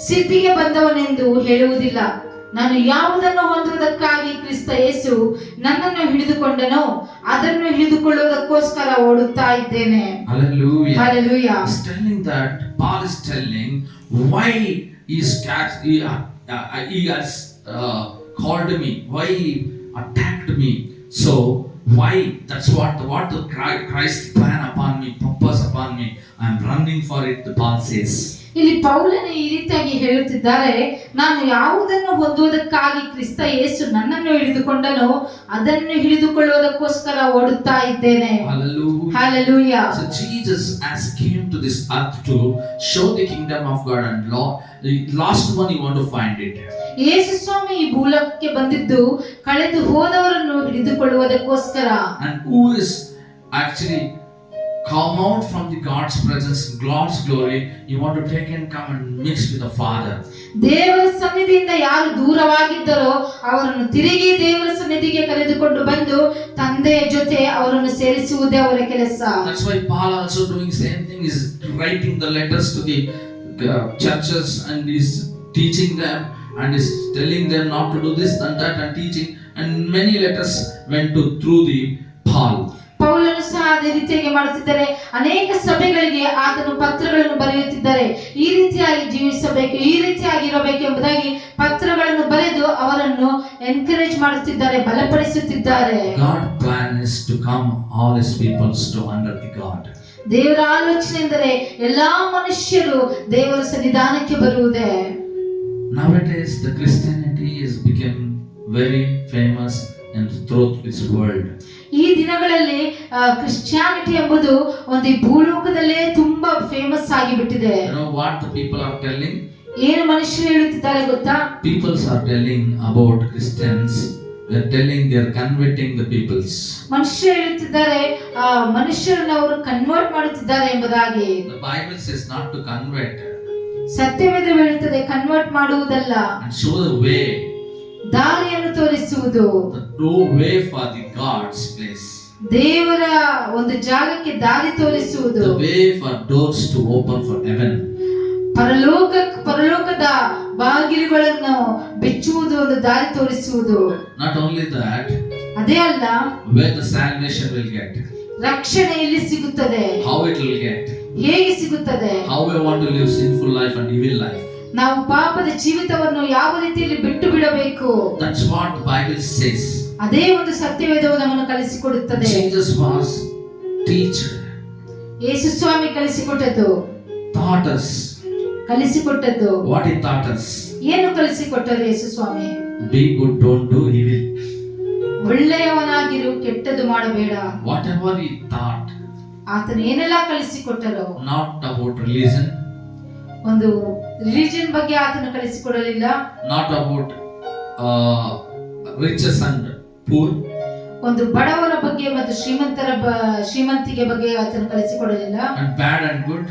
ಸಿದ್ಧಿಗೆ ಬಂದವನೆಂದು ಹೇಳುವುದಿಲ್ಲ. ನಾನು ಯಾವುದನ್ನು ಹೊಂದುವುದಕ್ಕಾಗಿ ಕ್ರಿಸ್ತ ಯೇಸು ನನ್ನನ್ನು ಹಿಡಿದುಕೊಂಡನೋ ಅದನ್ನು ಹಿಡಿದುಕೊಳ್ಳುವುದಕ್ಕೋಸ್ಕರ ಓಡುತ್ತಾ ಇದ್ದೇನೆ. Hallelujah. Hallelujah. He's telling that Paul is telling why he has called me, why he attacked me. So why? That's what the Christ plan upon me, purpose upon me. I am running for it. The Paul says. ಇಲ್ಲಿ ಪೌಲನು ಈ ರೀತಿಯಾಗಿ ಹೇಳುತ್ತಿದ್ದಾರೆ, ನಾನು ಯಾವುದನ್ನು ಹೊಂದುವುದಕ್ಕಾಗಿ ಕ್ರಿಸ್ತ ಯೇಸು ನನ್ನನ್ನು ಹಿಡಿದುಕೊಂಡನೋ ಅದನ್ನು ಹಿಡಿದುಕೊಳ್ಳುವುದಕ್ಕೋಸ್ಕರ ಓಡುತ್ತಾ ಇದ್ದೇನೆ. Hallelujah. Hallelujah. So Jesus has came to this earth to show the kingdom of God, and the last one you want to find it. ಯೇಸು ಸ್ವಾಮಿ ಈ ಭೂಲೋಕಕ್ಕೆ ಬಂದಿದ್ದು ಕಳೆದು ಹೋದವರನ್ನು ಹಿಡಿದುಕೊಳ್ಳುವುದಕ್ಕೋಸ್ಕರ. And who is actually come out from the God's presence, God's glory, you want to take and come and mix with the Father. ದೇವರ ಸನ್ನಿಧಿಯಿಂದ ಯಾರು ದೂರವಾಗಿದ್ದರೋ ಅವರನ್ನು ತಿರುಗಿ ದೇವರ ಸನ್ನಿಧಿಗೆ ಕರೆದುಕೊಂಡು ಬಂದು ತಂದೆಯ ಜೊತೆ ಅವರನ್ನು ಸೇರಿಸುವುದೇ ಅವರ ಕೆಲಸ. That's why Paul also doing same thing, is writing the letters to the churches and is teaching them and is telling them not to do this and that and teaching, and many letters went to through the Paul. ಪೌಲನು ಸಹ ಅದೇ ರೀತಿಯಾಗಿ ಮಾಡುತ್ತಿದ್ದಾರೆ. ಅನೇಕ ಸಭೆಗಳಿಗೆ ಆತನು ಪತ್ರಗಳನ್ನು ಬರೆಯುತ್ತಿದ್ದಾರೆ. ಈ ರೀತಿಯಾಗಿ ಜೀವಿಸಬೇಕು, ಈ ರೀತಿಯಾಗಿ ಇರಬೇಕು ಎಂಬುದಾಗಿ ಪತ್ರಗಳನ್ನು ಬರೆದು ಅವರನ್ನು ಎನ್ಕರೇಜ್ ಮಾಡುತ್ತಿದ್ದಾರೆ, ಬಲಪಡಿಸುತ್ತಿದ್ದಾರೆ. God plan is to come all his peoples to under the God. ದೇವರ ಆಲೋಚನೆ ಎಂದರೆ ಎಲ್ಲಾ ಮನುಷ್ಯರು ದೇವರ ಸನ್ನಿಧಾನಕ್ಕೆ ಬರುವುದೇ. Nowadays the Christianity is become very famous in throughout this world. ಈ ದಿನಗಳಲ್ಲಿ ಕ್ರಿಶ್ಚಿಯಾನಿಟಿ ಎಂಬುದು ಒಂದು ಈ ಭೂಲೋಕದಲ್ಲೇ ತುಂಬಾ ಫೇಮಸ್ ಆಗಿಬಿಟ್ಟಿದೆ. You know what the people are telling? ಏನು ಮನುಷ್ಯರು ಹೇಳುತ್ತಿದ್ದಾರೆ ಗೊತ್ತಾ? Peoples are telling about Christians. They are telling they are converting the peoples. ಮನುಷ್ಯರು ಹೇಳುತ್ತಿದ್ದಾರೆ ಮನುಷ್ಯರನ್ನು ಅವರು ಕನ್ವರ್ಟ್ ಮಾಡುತ್ತಿದ್ದಾರೆ ಎಂಬುದಾಗಿ. The Bible says not to convert. ಸತ್ಯವೇದ ಹೇಳುತ್ತದೆ convert ಮಾಡುವುದಲ್ಲ, And show the way. ದಾರಿಯನ್ನು ತೋರಿಸುವುದು. The way for the God's place. ದೇವರ ಒಂದು ಜಾಗಕ್ಕೆ ದಾರಿ ತೋರಿಸುವುದು. The way for doors to open for heaven. ಪರಲೋಕದ ಬಾಗಿಲುಗಳನ್ನು ಬಿಚ್ಚುವುದು, ಒಂದು ದಾರಿ ತೋರಿಸುವುದು. Not only that, ಅದೇ ಅಲ್ಲ, where the salvation will get. ರಕ್ಷಣೆ ಎಲ್ಲಿ ಸಿಗುತ್ತದೆ, How it will get. ಹೇಗೆ ಸಿಗುತ್ತದೆ, How we want to live sinful life and evil life. ನಾವು ಪಾಪದ ಜೀವಿತವನ್ನು ಯಾವ ರೀತಿಯಲ್ಲಿ ಬಿಟ್ಟು ಬಿಡಬೇಕು. That's what the Bible says. ಅದೇ ಒಂದು ಸತ್ಯವೇದವು ನಮ್ಮನ್ನು ಕಲಿಸಿಕೊಡುತ್ತದೆ. Jesus was teached. Yesu Swami ಕಲಿಸಿಕೊಟ್ಟದ್ದು, Taught us. ಕಲಿಸಿಕೊಟ್ಟದ್ದು. What he taught us? ಏನು ಕಲಿಸಿಕೊಟ್ಟರು ಯೇಸು ಸ್ವಾಮಿ? Be good, don't do evil. ಒಳ್ಳೆಯವನಾಗಿರು, ಕೆಟ್ಟದ್ದು ಮಾಡಬೇಡ. Whatever he taught. ಆತನು ಏನೆಲ್ಲ ಕಲಿಸಿಕೊಟ್ಟರು. Not about religion. ಒಂದು ರಿಲಿಜನ್ ಬಗ್ಗೆ ಆತನು ಕಲಿಸಿಕೊಡಲಿಲ್ಲ. Not about riches and poor. ಒಂದು ಬಡವರ ಬಗ್ಗೆ ಮತ್ತು ಶ್ರೀಮಂತಿಗೆ ಬಗ್ಗೆ ಆತನು ಕಲಿಸಿಕೊಡಲಿಲ್ಲ. And bad and good.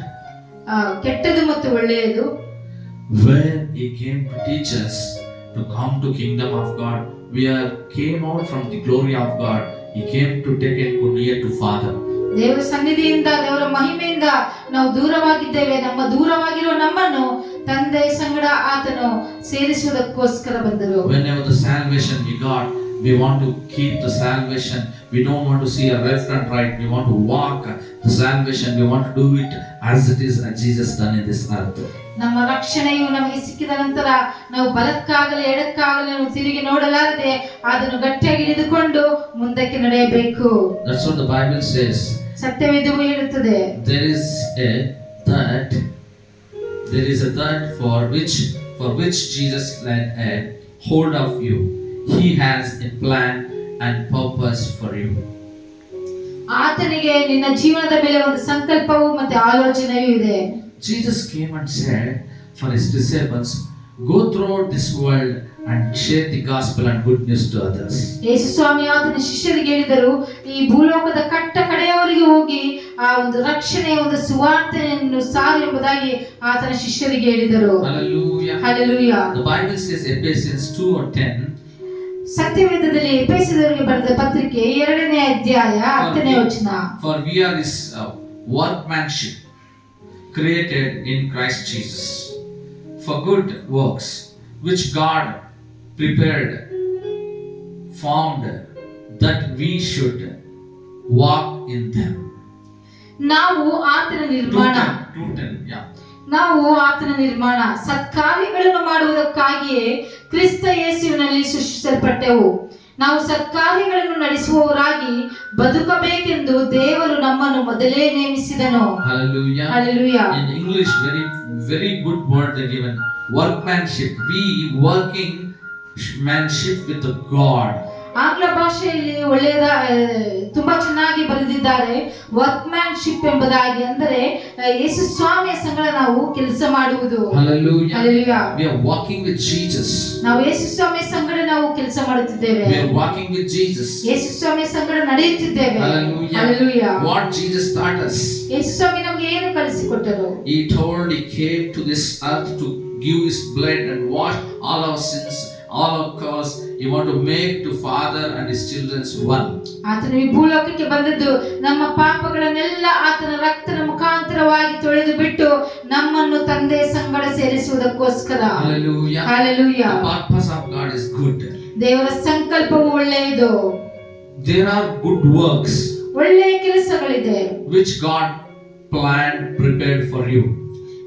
ಕೆಟ್ಟದು ಮತ್ತು ಒಳ್ಳೆಯದು. Where he came to teach us to come to kingdom of God. We came out from the glory of God. He came to take it near to Father. ದೇವರ ಸನ್ನಿಧಿಯಿಂದ, ದೇವರ ಮಹಿಮೆಯಿಂದ ನಾವು ದೂರವಾಗಿದ್ದೇವೆ. ನಮ್ಮ ದೂರವಾಗಿರುವ ನಮ್ಮನ್ನು ತಂದೆಯ ಸಂಗಡ ಆತನು ಸೇರಿಸುವುದಕ್ಕೋಸ್ಕರ ಬಂದರು. Whenever the salvation we got, we want to keep the salvation. We don't want to see a left and right. We want to walk the salvation. We want to do it as it is, as Jesus done in this earth. ನಮ್ಮ ರಕ್ಷಣೆಯು ನಮಗೆ ಸಿಕ್ಕಿದ ನಂತರ ನಾವು ಬಲಕ್ಕಾಗಲಿ ಎಡಕ್ಕಾಗಲಿ ನಾವು ತಿರುಗಿ ನೋಡಲಾರದೆ ಅದನ್ನು ಗಟ್ಟಿಯಾಗಿ ಹಿಡಿದುಕೊಂಡು ಮುಂದಕ್ಕೆ ನಡೆಯಬೇಕು. That's what the Bible says. ಸತ್ಯವೇದವು ಹೇಳುತ್ತದೆ. There is a third for which Jesus laid a hold of you. He has a plan and purpose for you. ಆತನಿಗೆ ನಿನ್ನ ಜೀವನದ ಮೇಲೆ ಒಂದು ಸಂಕಲ್ಪವು ಮತ್ತು ಆಲೋಚನೆಯೂ ಇದೆ. Jesus came and said for his disciples, go throughout this world and share the gospel and good news to others. ಯೇಸು ಸ್ವಾಮಿ ಆತನ ಶಿಷ್ಯರಿಗೆ ಹೇಳಿದರು, ಈ ಭೂಲೋಕದ ಕಡೆಯವರಿಗೆ ಹೋಗಿ ಆ ಒಂದು ರಕ್ಷಣೆಯ ಒಂದು ಸುವಾರ್ತೆಯನ್ನು ಸಾರು ಎಂಬುದಾಗಿ ಆತನ ಶಿಷ್ಯರಿಗೆ ಹೇಳಿದರು. Hallelujah. Hallelujah. The Bible says Ephesians 2:10. ಸತ್ಯವೇದದಲ್ಲಿ ಎಫೆಸದವರಿಗೆ ಬರೆದ ಪತ್ರಿಕೆ 2ನೇ ಅಧ್ಯಾಯ 10ನೇ ವಚನ. For we are his workmanship, created in Christ Jesus for good works, which God prepared, formed, that we should walk in them. ನಾವು ಆತನ ನಿರ್ಮಾಣ, 2:10, yeah. ನಾವು ಆತನ ನಿರ್ಮಾಣ, ಸತ್ಕಾರ್ಯಗಳನ್ನು ಮಾಡುವುದಕ್ಕಾಗಿಯೇ ಕ್ರಿಸ್ತ ಯೇಸುವಿನಲ್ಲಿ ಸೃಷ್ಟಿಸಲ್ಪಟ್ಟೆವು. ನಾವು ಸತ್ಕಾರ್ಯಗಳನ್ನು ನಡೆಸುವವರಾಗಿ ಬದುಕಬೇಕೆಂದು ದೇವರು ನಮ್ಮನ್ನು ಮೊದಲೇ ನೇಮಿಸಿದನು. Hallelujah. Hallelujah. In English, very good word they given. Workmanship. We working manship with God. ಆಂಗ್ಲ ಭಾಷೆಯಲ್ಲಿ ತುಂಬಾ ಚೆನ್ನಾಗಿ ಬರೆದಿದ್ದಾರೆ. ಹೇಳಿದ್ದಾರೆ, ವರ್ಕ್ಮ್ಯಾನ್ಶಿಪ್ ಎಂಬುದಾಗಿ. ಅಂದರೆ ಯೇಸು ಸ್ವಾಮಿಯ ಸಂಗಡ ನಾವು ಕೆಲಸ ಮಾಡುವುದು. Hallelujah. Hallelujah. We are walking with Jesus. ನಾವು ಯೇಸು ಸ್ವಾಮಿಯ ಸಂಗಡ ನಾವು ಕೆಲಸ ಮಾಡುತ್ತಿದ್ದೇವೆ. We are walking with Jesus. ಯೇಸು ಸ್ವಾಮಿಯ ಸಂಗಡ ನಡೆಯುತ್ತಿದ್ದೇವೆ. Hallelujah. Hallelujah. What Jesus taught us. ಯೇಸು ಸ್ವಾಮಿ ನಮಗೆ ಏನು ಕಲಿಸಿಕೊಟ್ಟರು? He told He came to this earth to give His blood and wash all our sins, all our curse. He want to make to Father and His children one. ಆತನು ಈ ಭೂಲೋಕಕ್ಕೆ ಬಂದದ್ದು ನಮ್ಮ ಪಾಪಗಳನ್ನೆಲ್ಲ ಆತನ ರಕ್ತದ ಮುಖಾಂತರವಾಗಿ ತೊಳೆದು ಬಿಟ್ಟು ನಮ್ಮನ್ನು ತಂದೆ ಸಂಗಡ ಸೇರಿಸುವುದಕ್ಕೋಸ್ಕರ. Hallelujah. Hallelujah. The purpose of God is good. ದೇವರ ಸಂಕಲ್ಪವು ಒಳ್ಳೆಯದು. There are good works ಒಳ್ಳೆಯ ಕೆಲಸಗಳಿದೆ which God planned, prepared for you.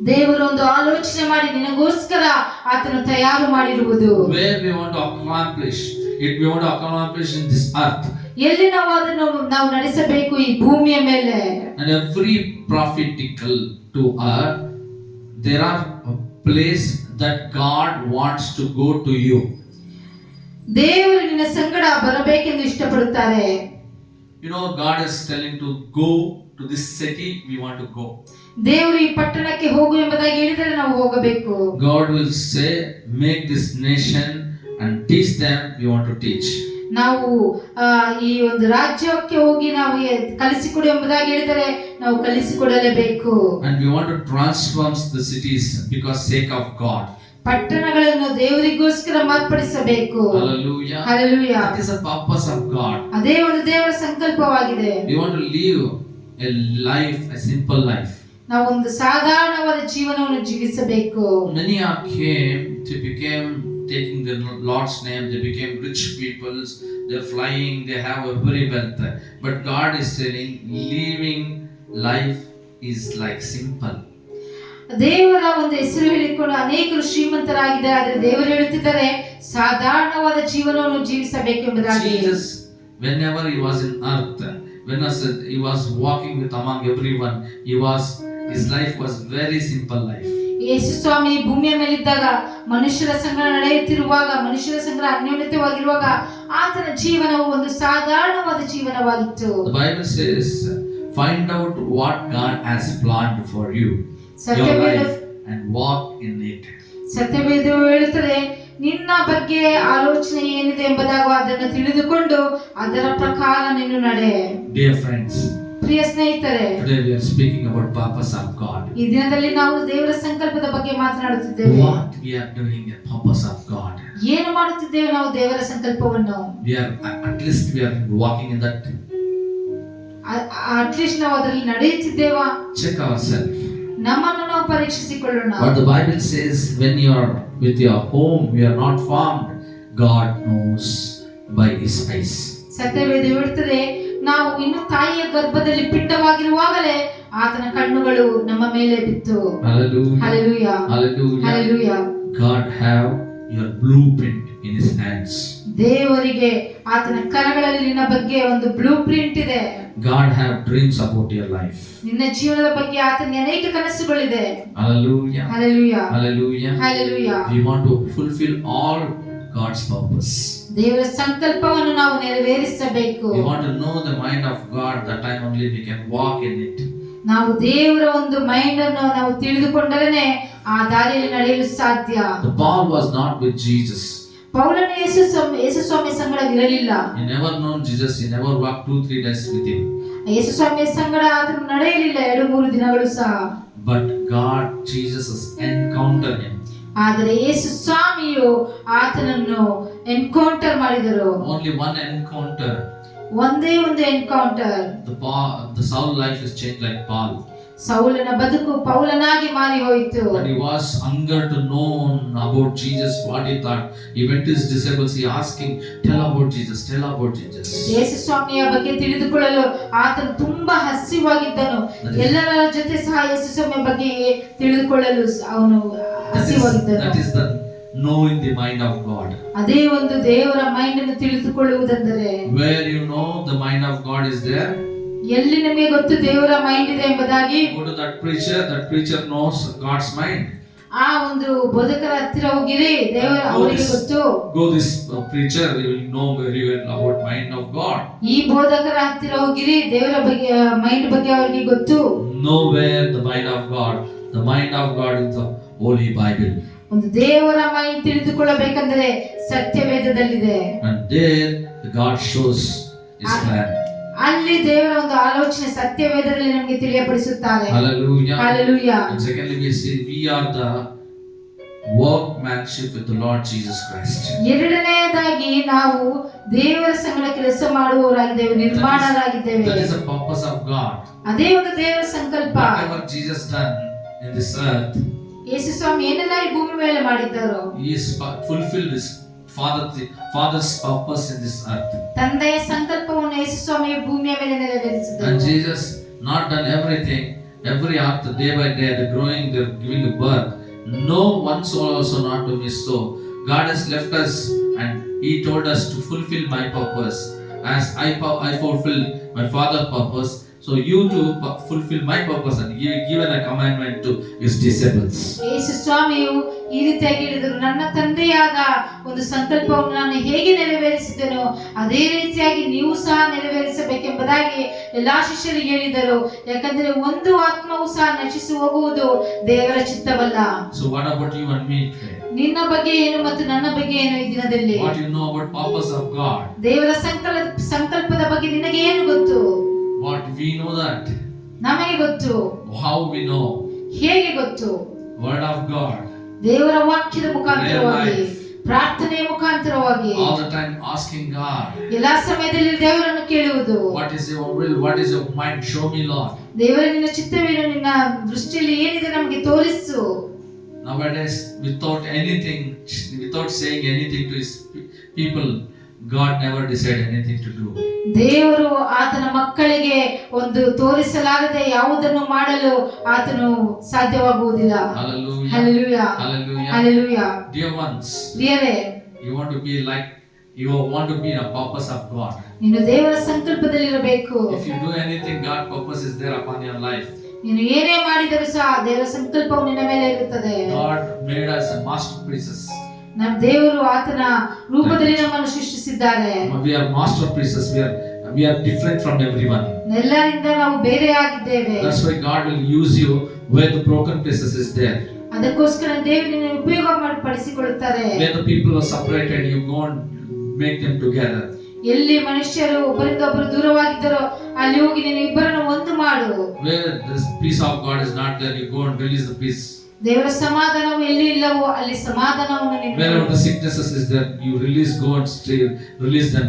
ದೇವರು ಒಂದು ಆಲೋಚನೆ ಮಾಡಿ ನಿನಗೋಸ್ಕರ ಆತನು ತಯಾರು ಮಾಡಿರುವುದು. Where we want to accomplish it, we want to accomplish in this earth. ಎಲ್ಲಿ ನಾವು ಅದನ್ನು ನಾವು ನಡೆಸಬೇಕು ಈ ಭೂಮಿಯ ಮೇಲೆ. And every prophetical to earth, there are a place that God wants to go to you. ದೇವರು ನಿನ್ನ ಸಂಗಡ ಬರಬೇಕೆಂದು ಇಷ್ಟಪಡುತ್ತಾರೆ. You know, God is telling to go to this city, we want to go. ದೇವರು ಈ ಪಟ್ಟಣಕ್ಕೆ ಹೋಗು ಎಂಬುದಾಗಿ ಹೇಳಿದರೆ ನಾವು ಹೋಗಬೇಕು. God will say, make this nation and teach them, we want to teach. ನಾವು ಈ ಒಂದು ರಾಜ್ಯಕ್ಕೆ ಹೋಗಿ ನಾವು ಕಲಿಸಿಕೊಡು ಎಂಬುದಾಗಿ ಹೇಳಿದರೆ ನಾವು ಕಲಿಸಿಕೊಡಲೇಬೇಕು. And we want to transform the cities because sake of God. ಪಟ್ಟಣಗಳನ್ನು ದೇವರಿಗೋಸ್ಕರ ಮಾರ್ಪಡಿಸಬೇಕು. Hallelujah. Hallelujah. That is the purpose of God. ಅದೇ ಒಂದು ದೇವರ ಸಂಕಲ್ಪವಾಗಿದೆ. We want to live a life, a simple life. ನಾವು ಒಂದು ಸಾಧಾರಣವಾದ ಜೀವನವನ್ನು ಜೀವಿಸಬೇಕು. Many are came, they became taking the Lord's name, they became rich peoples, they're flying, they have every wealth. But God is saying, living life is like simple. ದೇವರ ಒಂದು ಹೆಸರು ಹೇಳಿಕೊಂಡು ಅನೇಕರು ಶ್ರೀಮಂತರಾಗಿದ್ದಾರೆ, ಆದರೆ ದೇವರು ಹೇಳುತ್ತಿದ್ದಾರೆ ಸಾಧಾರಣವಾದ ಜೀವನವನ್ನು ಜೀವಿಸಬೇಕು ಎಂಬುದಾಗಿ. Jesus, whenever He was in earth, when He was walking with among everyone, His life was very simple life. ಯೇಸು ಸ್ವಾಮಿ ಭೂಮಿಯ ಮೇಲಿದ್ದಾಗ, ಮನುಷ್ಯರ ಸಂಗಡ ನಡೆಯುತ್ತಿರುವಾಗ, ಮನುಷ್ಯರ ಸಂಗಡ ಅನ್ಯೋನ್ಯತೆವಾಗಿರುವಾಗ ಆತನ ಜೀವನವು ಒಂದು ಸಾಧಾರಣವಾದ ಜೀವನವಾಗಿತ್ತು. The Bible says, find out what God has planned for you, your life, and walk in it. ಸತ್ಯವೇದವು ಹೇಳುತ್ತದೆ, ನಿನ್ನ ಬಗ್ಗೆ ಆಲೋಚನೆ ಏನಿದೆ ಎಂಬುದಾಗಿ ಅದನ್ನು ತಿಳಿದುಕೊಂಡು ಅದರ ಪ್ರಕಾರ ನೀನು ನಡೆ. Dear friends, ಪ್ರಿಯ ಸ್ನೇಹಿತರೆ, today we are speaking about purpose of God. ಈ ದಿನದಲ್ಲಿ ನಾವು ದೇವರ ಸಂಕಲ್ಪದ ಬಗ್ಗೆ ಮಾತನಾಡುತ್ತಿದ್ದೇವೆ. What we are doing a purpose of God. ಏನು ಮಾಡುತ್ತಿದ್ದೇವೆ ನಾವು ದೇವರ ಸಂಕಲ್ಪವನ್ನು? We are at least we are walking in that. At least ನಾವು ಅದರಲ್ಲಿ ನಡೆಯುತ್ತಿದ್ದೇವಾ? Check ourselves. ನಮ್ಮನ್ನು ನಾವು ಪರೀಕ್ಷಿಸಿಕೊಳ್ಳೋಣ. What the Bible says, when you are with your home, you are not formed, God knows by His eyes. ಸತ್ಯವೇದ ಹೇಳುತ್ತದೆ, ನಾವು ಇನ್ನು ತಾಯಿಯ ಗರ್ಭದಲ್ಲಿ ಪಿಂಡವಾಗಿರುವಾಗಲೇ ಆತನ ಕಣ್ಣುಗಳು ನಮ್ಮ ಮೇಲೆ ಬಿತ್ತು. Hallelujah. Hallelujah. Hallelujah. Hallelujah. God have your blueprint in His hands. ದೇವರಿಗೆ ಆತನ ಕರಗಳಲ್ಲಿ ನಿನ್ನ ಬಗ್ಗೆ ಒಂದು ಬ್ಲೂ ಪ್ರಿಂಟ್ ಇದೆ. God have dreams about your life. ನಿನ್ನ ಜೀವನದ ಬಗ್ಗೆ ಆತನಿಗೆ ಅನೇಕ ಕನಸುಗಳಿದೆ. Hallelujah. Hallelujah. Hallelujah. Hallelujah. We want to fulfill all God's purpose. ದೇವರ ಸಂಕಲ್ಪವನ್ನು ನಾವು ನೆರವೇರಿಸಬೇಕು. We want to know the mind of God, that time only we can walk in it. ನಾವು ದೇವರ ಒಂದು ಮೈಂಡ್ ಅನ್ನು ನಾವು ತಿಳಿದುಕೊಂಡರೆ ಆ ದಾರಿಯಲ್ಲಿ ನಡೆಯಲು ಸಾಧ್ಯ. The Paul was not with Jesus. ಪೌಲನು ಯೇಸು ಸ್ವಾಮಿ ಸಂಗಡವಿರಲಿಲ್ಲ. He never known Jesus. He never walked 2-3 days with Him. ಯೇಸು ಸ್ವಾಮಿಯ ಸಂಗಡ ಆತನು ನಡೆಯಲಿಲ್ಲ 2-3 ದಿನಗಳು ಸಹ. But God, Jesus encountered him. ಆದರೆ ಯೇಸು ಸ್ವಾಮಿಯು ಆತನನ್ನು ಎನ್ಕೌಂಟರ್ ಮಾಡಿದರು. Only one encounter. ಒಂದೇ ಒಂದು encounter. The Saul life is changed like Paul. ಸೌಲನ ಬದುಕು ಪೌಲನಾಗಿ ಮಾರಿ ಹೋಯಿತು. But he was hunger to know about Jesus, what he thought. He went to his disciples, he asked him, tell about Jesus, tell about Jesus. ಯೇಸು ಸ್ವಾಮಿಯ ಬಗ್ಗೆ ತಿಳಿದುಕೊಳ್ಳಲು ಆತನು ತುಂಬಾ ಹಸಿವಾಗಿದ್ದನು. ಎಲ್ಲರ ಜೊತೆ ಸಹ ಯೇಸು ಸ್ವಾಮಿಯ ಬಗ್ಗೆ ತಿಳಿದುಕೊಳ್ಳಲು ಅವನು ಹಸಿವಾಗಿದ್ದನು. That is the knowing the mind of God. ಅದೇ ಒಂದು ದೇವರ ಮೈಂಡ್ ಅನ್ನು ತಿಳಿದುಕೊಳ್ಳುವುದೆಂದರೆ. Where you know the mind of God is there. ಎಲ್ಲಿ ನಮಗೆ ಗೊತ್ತು ದೇವರ ಮೈಂಡ್ ಇದೆ ಎಂಬುದಾಗಿ. Go to that preacher knows God's mind. ಆ ಒಂದು ಬೋಧಕರ ಹತ್ತಿರ ಹೋಗಿರಿ, ದೇವರ ಅವರಿಗೆ ಗೊತ್ತು. Go this preacher, he will know very well about mind of God. ಈ ಬೋಧಕರ ಹತ್ತಿರ ಹೋಗಿರಿ, ದೇವರ ಬಗ್ಗೆ ಮೈಂಡ್ ಬಗ್ಗೆ ಅವರಿಗೆ ಗೊತ್ತು. Nowhere the mind of God. The mind of God is the Holy Bible. ಒಂದು ದೇವರ mind ತಿಳಿದುಕೊಳ್ಳಬೇಕಂದ್ರೆ ಸತ್ಯವೇದದಲ್ಲಿದೆ. And there God shows His plan. ಅಲ್ಲಿ ದೇವರ ಒಂದು ಆಲೋಚನೆ ಸತ್ಯವೇದದಲ್ಲಿ ನಮಗೆ ತಿಳಿಯಪಡಿಸುತ್ತಾರೆ. Hallelujah. Hallelujah. And secondly, we see we are the workmanship with the Lord Jesus Christ. ಎರಡನೆಯದಾಗಿ ನಾವು ದೇವರ ಸಂಗಡ ಕೆಲಸ ಮಾಡುವವರಾಗಿದ್ದೇವೆ, ನಿರ್ಮಾಣರಾಗಿದ್ದೇವೆ. That is the purpose of God. ಅದೇ ಒಂದು ದೇವರ ಸಂಕಲ್ಪ. Whatever Jesus done in this earth, ಯೇಸು ಸ್ವಾಮಿ ಏನೆಲ್ಲ ಈ ಭೂಮಿ ಮೇಲೆ ಮಾಡಿದ್ದಾರೋ, He is fulfilled His Father's purpose in this earth. ತಂದೆಯ ಸಂಕಲ್ಪವನ್ನು ಯೇಸು ಸ್ವಾಮಿ ಭೂಮಿಯ ಮೇಲೆ ನೆರವೇರಿಸಿದರು. And Jesus not done everything, every act day by day, the growing, the giving birth. No one soul also not to miss. So God has left us and He told us to fulfill my purpose as I fulfill my Father's purpose. So you too fulfill my purpose, and He given a commandment to His disciples. ಯೇಸು ಸ್ವಾಮಿಯು ಈ ರೀತಿಯಾಗಿ ಹೇಳಿದರು, ನನ್ನ ತಂದೆಯಾದ ಒಂದು ಸಂಕಲ್ಪವನ್ನು ನಾನು ಹೇಗೆ ನೆರವೇರಿಸಿದೆನೋ ಅದೇ ರೀತಿಯಾಗಿ ನೀವು ಸಹ ನೆರವೇರಿಸಬೇಕೆಂಬುದಾಗಿ ಎಲ್ಲಾ ಶಿಷ್ಯರಿಗೆ ಹೇಳಿದರು. ಯಾಕಂದ್ರೆ ಒಂದು ಆತ್ಮವು ಸಹ ನಶಿಸಿ ಹೋಗುವುದು ದೇವರ ಚಿತ್ತವಲ್ಲ. So what about you and me today? ನಿನ್ನ ಬಗ್ಗೆ ಏನು ಮತ್ತು ನನ್ನ ಬಗ್ಗೆ ಏನು ಈ ದಿನದಲ್ಲಿ? What you know about purpose of God? ದೇವರ ಸಂಕಲ್ಪದ ಬಗ್ಗೆ ನಿನಗೆ ಏನು ಗೊತ್ತು? What we know that? ನಮಗೆ ಗೊತ್ತು. How we know? ಹೇಗೆ ಗೊತ್ತು? Word of God. ದೇವರ ವಾಕ್ಯದ ಮುಖಾಂತರವಾಗಿ, ಪ್ರಾರ್ಥನೆಯ ಮುಖಾಂತರವಾಗಿ, all the time asking God. ಎಲ್ಲಾ ಸಮಯದಲ್ಲಿ ದೇವರನ್ನು ಕೇಳುವುದು. What is your will? What is your mind? Show me, Lord. ದೇವರ ನಿನ್ನ ಚಿತ್ತವೇನು, ನಿನ್ನ ದೃಷ್ಟಿಯಲ್ಲಿ ಏನಿದೆ ನಮಗೆ ತೋರಿಸು. Nowadays, without saying anything to His people, God never decided anything to do. ದೇವರು ಆತನ ಮಕ್ಕಳಿಗೆ ಒಂದು ತೋರಿಸಲಾಗದೆ ಯಾವುದನ್ನು ಮಾಡಲು ಆತನು ಸಾಧ್ಯವಾಗುವುದಿಲ್ಲ. Hallelujah. Hallelujah. Hallelujah. Hallelujah. Dear ones, ದೇವರೇ, you want to be in a purpose of God. ನೀನು ದೇವರ ಸಂಕಲ್ಪದಲ್ಲಿರಬೇಕು. If you do anything, God's purpose is there upon your life. ನೀನು ಏನೇ ಮಾಡಿದರೂ ಸಹ ದೇವರ ಸಂಕಲ್ಪವು ನಿನ್ನ ಮೇಲೆ ಇರುತ್ತದೆ. God made us masterpieces. ನಮ್ಮ ದೇವರು ಆತನ ರೂಪದಲ್ಲಿ ನಮ್ಮನ್ನು ಸೃಷ್ಟಿಸಿದ್ದಾರೆ. We are masterpieces. We are different from everyone. ಎಲ್ಲರಿಂದ ನಾವು ಬೇರೆ ಆಗಿದ್ದೇವೆ. That's why God will use you where the broken places is there. ಅದಕ್ಕೋಸ್ಕರ ದೇವರು ನಿನ್ನ ಉಪಯೋಗ ಪಡಿಸಿಕೊಳ್ಳುತ್ತಾರೆ. Where the people are separated, you go and make them together. ಎಲ್ಲಿ ಮನುಷ್ಯರು ಒಬ್ಬರಿಂದ ಒಬ್ಬರು ದೂರವಾಗಿದ್ದರೋ ಅಲ್ಲಿ ಹೋಗಿ ನೀನು ಇಬ್ಬರನ್ನು ಒಂದು ಮಾಡು. Where the peace of God is not there, you go and release the peace. ದೇವರ ಸಮಾಧಾನವು ಎಲ್ಲಿ ಇಲ್ಲವೋ ಅಲ್ಲಿ ಸಮಾಧಾನವನ್ನು ನೀನು. Wherever the sicknesses is there, you go and release them,